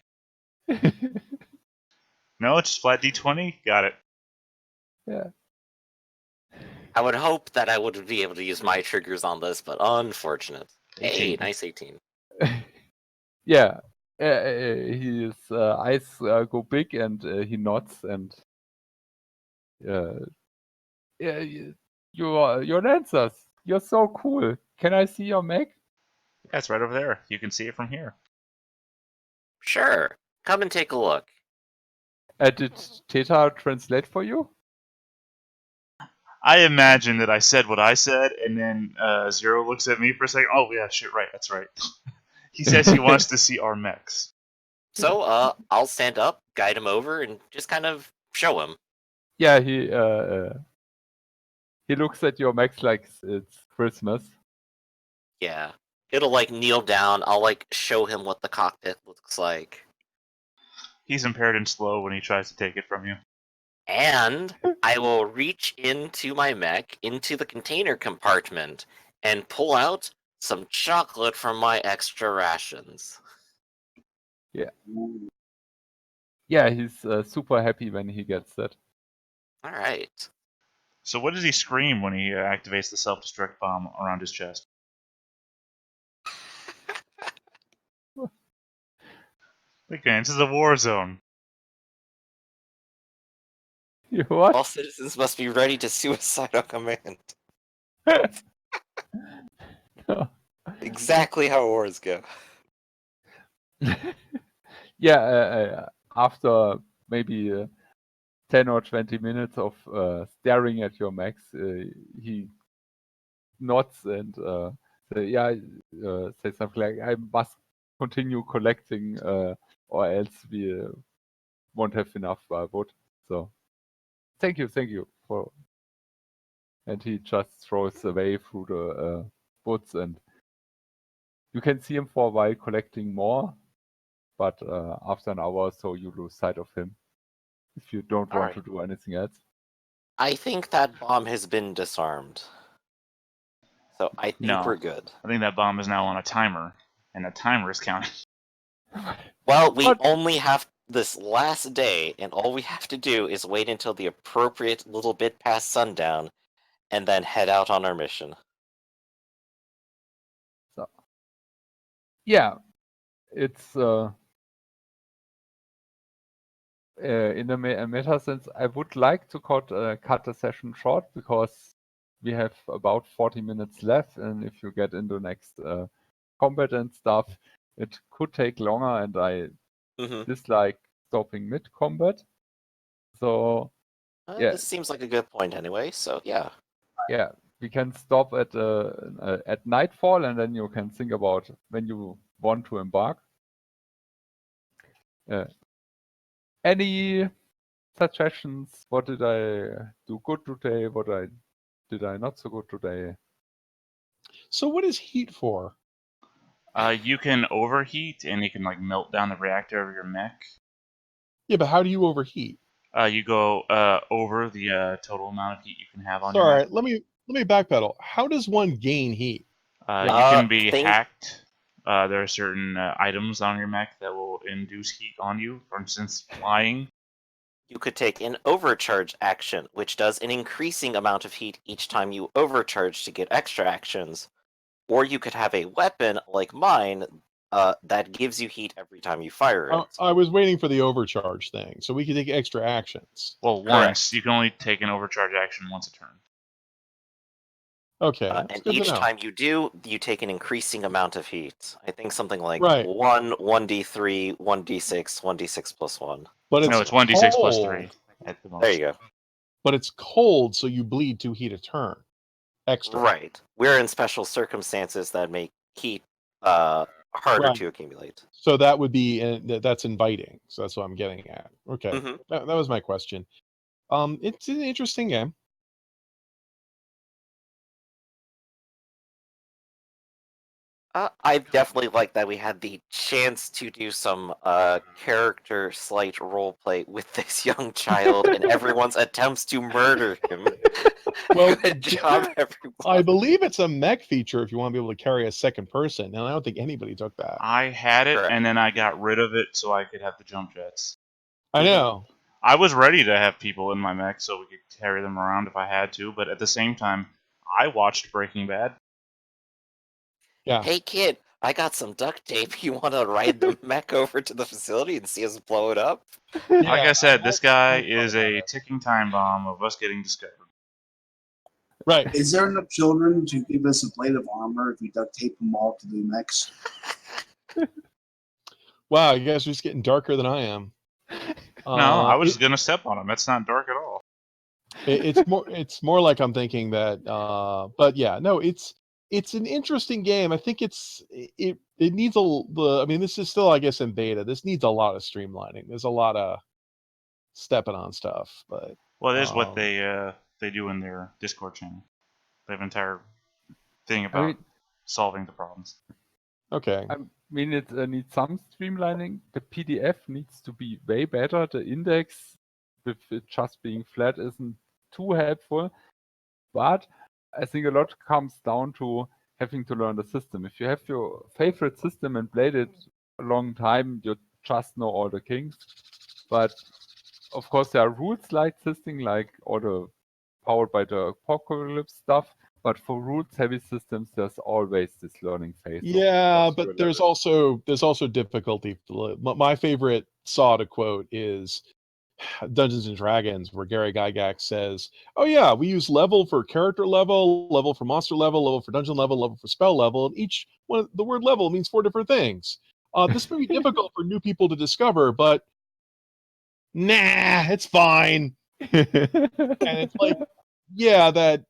No, it's just flat D20? Got it. Yeah. I would hope that I would be able to use my triggers on this, but unfortunate. 18. Hey, nice 18. Yeah. His eyes go big and he nods and yeah, your answers. You're so cool. Can I see your mech? Yeah, it's right over there. You can see it from here. Sure, come and take a look. Did Teta translate for you? I imagine that I said what I said, and then Zero looks at me for a second. Oh, yeah, shit, right, that's right. He says he wants to see our mechs. So, I'll stand up, guide him over, and just kind of show him. Yeah, he looks at your mech like it's Christmas. Yeah. It'll like kneel down. I'll like show him what the cockpit looks like. He's impaired and slow when he tries to take it from you. And I will reach into my mech, into the container compartment, and pull out some chocolate from my extra rations. Yeah, he's super happy when he gets that. Alright. So what does he scream when he activates the self-destruct bomb around his chest? Big man, this is a war zone. What? All citizens must be ready to suicide on command. Exactly how wars go. Yeah, after maybe 10 or 20 minutes of staring at your mechs, he nods and says something like, I must continue collecting or else we won't have enough wood. So thank you for. And he just throws away through the woods, and you can see him for a while collecting more, but after an hour or so you lose sight of him if you don't want to do anything else. I think that bomb has been disarmed. So I think we're good. I think that bomb is now on a timer, and the timer is counting. Well, we only have this last day, and all we have to do is wait until the appropriate little bit past sundown, and then head out on our mission. So, yeah, it's in the meta sense. I would like to cut the session short because we have about 40 minutes left, and if you get into next combat and stuff, It could take longer, and I Hmm. dislike stopping mid-combat. So, yeah. This seems like a good point anyway. So yeah. yeah, we can stop at nightfall, and then you can think about when you want to embark. Any suggestions? What did I do good today? What did I not so good today? So what is heat for? You can overheat, and you can like melt down the reactor of your mech. Yeah, but how do you overheat? You go over the total amount of heat you can have on your Sorry, mech. let me backpedal. How does one gain heat? You can be Think- hacked. There are certain items on your mech that will induce heat on you. For instance, flying. You could take an overcharge action, which does an increasing amount of heat each time you overcharge to get extra actions. Or you could have a weapon like mine that gives you heat every time you fire it. I was waiting for the overcharge thing, so we could take extra actions. Well, once. You can only take an overcharge action once a turn. Okay, that's And good to each know. time you do, you take an increasing amount of heat. I think something like Right. 1d3, 1d6, 1d6 plus 1. But it's No, it's 1d6 plus cold. 3 at the most. There you go. But it's cold, so you bleed 2 heat a turn. Extra. Right. We're in special circumstances that make heat harder Right. to accumulate. So that would be that's inviting. So that's what I'm getting at. Okay, Mhm. that was my question. It's an interesting game. I definitely like that we had the chance to do some character slight roleplay with this young child and everyone's attempts to murder him. Well, Good job, everyone. I believe it's a mech feature if you want to be able to carry a second person, and I don't think anybody took that. I had it, Correct. and then I got rid of it so I could have the jump jets. I know. I was ready to have people in my mech so we could carry them around if I had to, but at the same time, I watched Breaking Bad. Yeah. Hey kid, I got some duct tape. You want to ride the mech over to the facility and see us blow it up? Like Yeah, I said, this guy that's is a ticking time bomb of us getting discovered. right. Is there enough children to give us a plate of armor if we duct tape them all to the mechs? Wow, you guys are just getting darker than I am. No, I was it- just gonna step on him. That's not dark at all. it's more like I'm thinking that but yeah, no, it's an interesting game. I think it needs I mean, this is still, I guess, in beta. This needs a lot of streamlining. There's a lot of stepping on stuff, but Well, it is what Um, they do in their Discord channel. They have an entire thing I about mean, solving the problems. okay. I mean, it needs some streamlining. The PDF needs to be way better. The index, with it just being flat, isn't too helpful. But I think a lot comes down to having to learn the system. If you have your favorite system and played it a long time, you just know all the kinks. But of course, there are rules like system, like all the powered by the apocalypse stuff. But for rules-heavy systems, there's always this learning phase. of Yeah, just but your there's level. also difficulty. My favorite saw to quote is Dungeons and Dragons, where Gary Gygax says, "Oh yeah, we use level for character level, level for monster level for dungeon level for spell level, and each one the word level means 4 different things. This may be difficult for new people to discover, but nah, it's fine." And it's like, yeah, that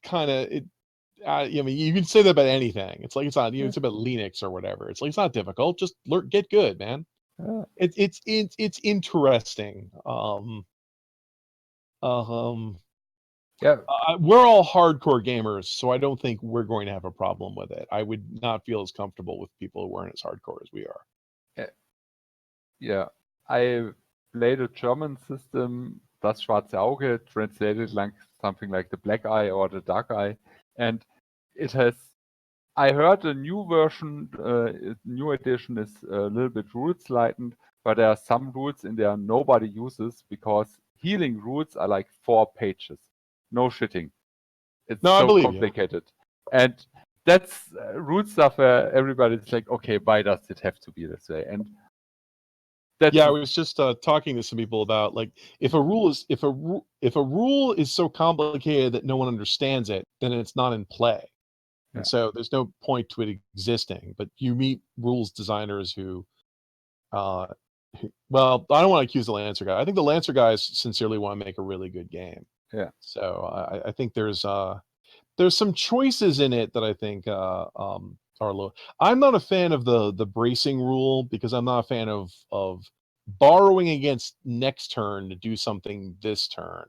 kind of it. I mean, you can say that about anything. It's like it's not. You know, it's about Linux or whatever. It's like it's not difficult. Just learn, get good, man. Yeah. It's interesting. Yeah, We're all hardcore gamers, so I don't think we're going to have a problem with it. I would not feel as comfortable with people who aren't as hardcore as we are. yeah. I played a German system, Das Schwarze Auge, translated like something like the Black Eye or the Dark Eye, and it has. I heard a new version, new edition is a little bit rules lightened, but there are some rules in there nobody uses because healing rules are like 4 pages. No shitting. It's No, I so believe you. complicated. And that's rule stuff where everybody's like, okay, why does it have to be this way? And that's Yeah, I was just talking to some people about like if a rule is so complicated that no one understands it, then it's not in play. Yeah. And so there's no point to it existing. But you meet rules designers who, well, I don't want to accuse the Lancer guy. I think the Lancer guys sincerely want to make a really good game. Yeah. So I think there's some choices in it that I think are low. I'm not a fan of the bracing rule because I'm not a fan of borrowing against next turn to do something this turn.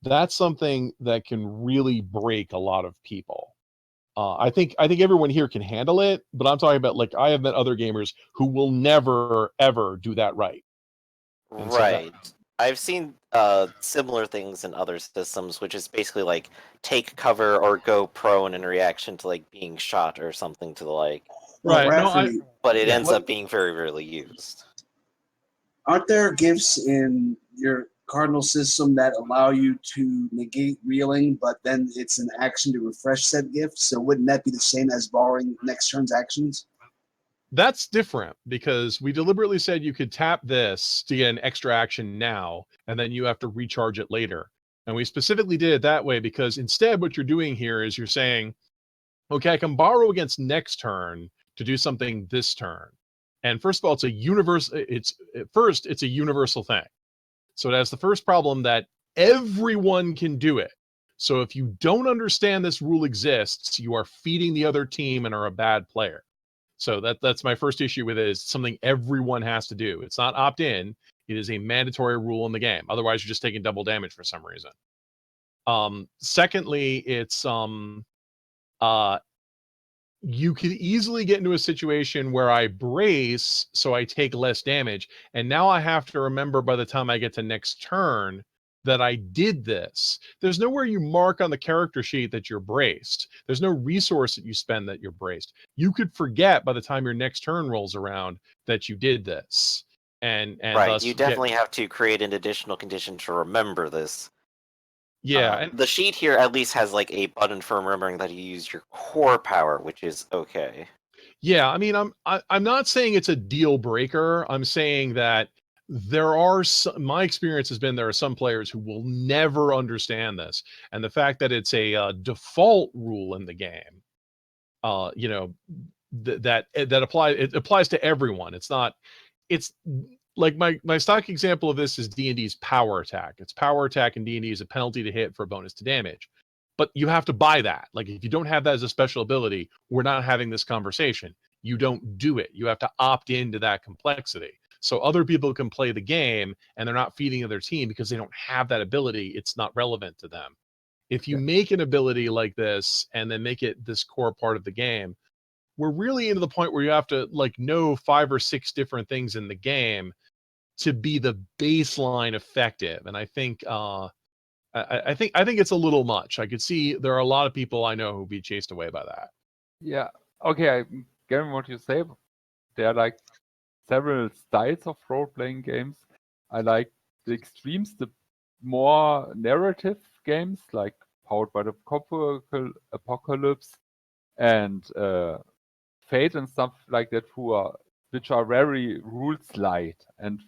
That's something that can really break a lot of people. I think everyone here can handle it, but I'm talking about, like, I have met other gamers who will never ever do that right. And so that- Right. I've seen similar things in other systems, which is basically like take cover or go prone in reaction to like being shot or something to the like. Well, Right, no, Rafferty, But it Yeah. ends up being very rarely used. aren't there gifts in your Cardinal system that allow you to negate reeling, but then it's an action to refresh said gift? So wouldn't that be the same as borrowing next turn's actions? That's different because we deliberately said you could tap this to get an extra action now, and then you have to recharge it later. And we specifically did it that way because instead what you're doing here is you're saying, okay, I can borrow against next turn to do something this turn. And first of all, it's a universal thing. So it has the first problem that everyone can do it. So if you don't understand this rule exists, you are feeding the other team and are a bad player. So that's my first issue with it, is something everyone has to do. It's not opt-in. It is a mandatory rule in the game. Otherwise, you're just taking double damage for some reason. Secondly, it's you could easily get into a situation where I brace, so I take less damage, and now I have to remember by the time I get to next turn that I did this. There's nowhere you mark on the character sheet that you're braced. There's no resource that you spend that you're braced. You could forget by the time your next turn rolls around that you did this. And Right. thus You definitely have to create an additional condition to remember this. and The sheet here at least has like a button for remembering that you use your core power, which is okay. yeah, I mean, I'm not saying it's a deal breaker. I'm saying that there are my experience has been there are some players who will never understand this, and the fact that it's a default rule in the game, that applies to everyone. It's like my stock example of this is D&D's power attack. It's power attack in D&D is a penalty to hit for a bonus to damage. But you have to buy that. Like, if you don't have that as a special ability, we're not having this conversation. You don't do it. You have to opt into that complexity. So other people can play the game and they're not feeding their team because they don't have that ability. It's not relevant to them. If you make an ability like this and then make it this core part of the game, we're really into the point where you have to like know 5 or 6 different things in the game to be the baseline effective. And I think I think it's a little much. I could see there are a lot of people I know who'll be chased away by that. Yeah. Okay, I get what you say. There are like several styles of role-playing games. I like the extremes, the more narrative games like Powered by the Apocalypse and Fate and stuff like that, which are very rules light and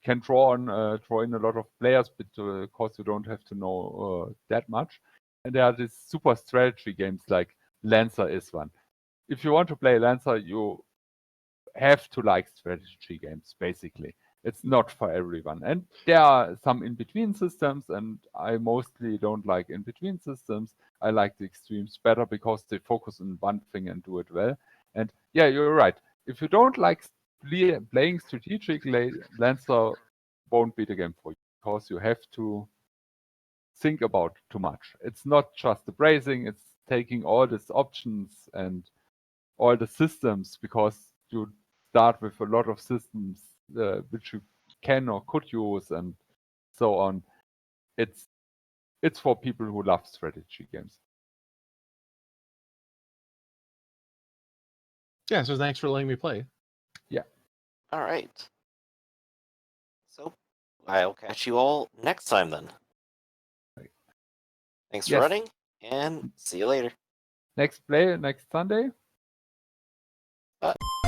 can draw in a lot of players, but of course you don't have to know that much. And there are these super strategy games like Lancer is one. If you want to play Lancer, you have to like strategy games, basically. It's not for everyone. And there are some in-between systems, and I mostly don't like in-between systems. I like the extremes better because they focus on one thing and do it well. And yeah, you're right. If you don't like playing strategic, Lancer won't be the game for you because you have to think about too much. It's not just the bracing, it's taking all these options and all the systems, because you start with a lot of systems which you can or could use and so on. It's for people who love strategy games. Yeah, so thanks for letting me play. All right. So I'll catch you all next time then. Right. Thanks for running, and see you later. Next play next Sunday. Bye.